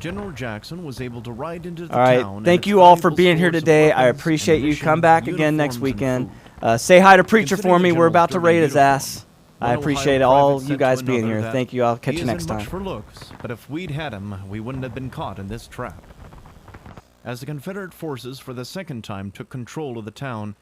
General Jackson was able to ride into the All right, town. thank you all for being here today. I appreciate you. Come back again next weekend. Say hi to Preacher for me. We're about to raid his ass. I appreciate all you guys being here. Thank you. I'll catch you next time. Much for looks, but if we'd had him, we wouldn't have been caught in this trap. As the Confederate forces for the second time took control of the town,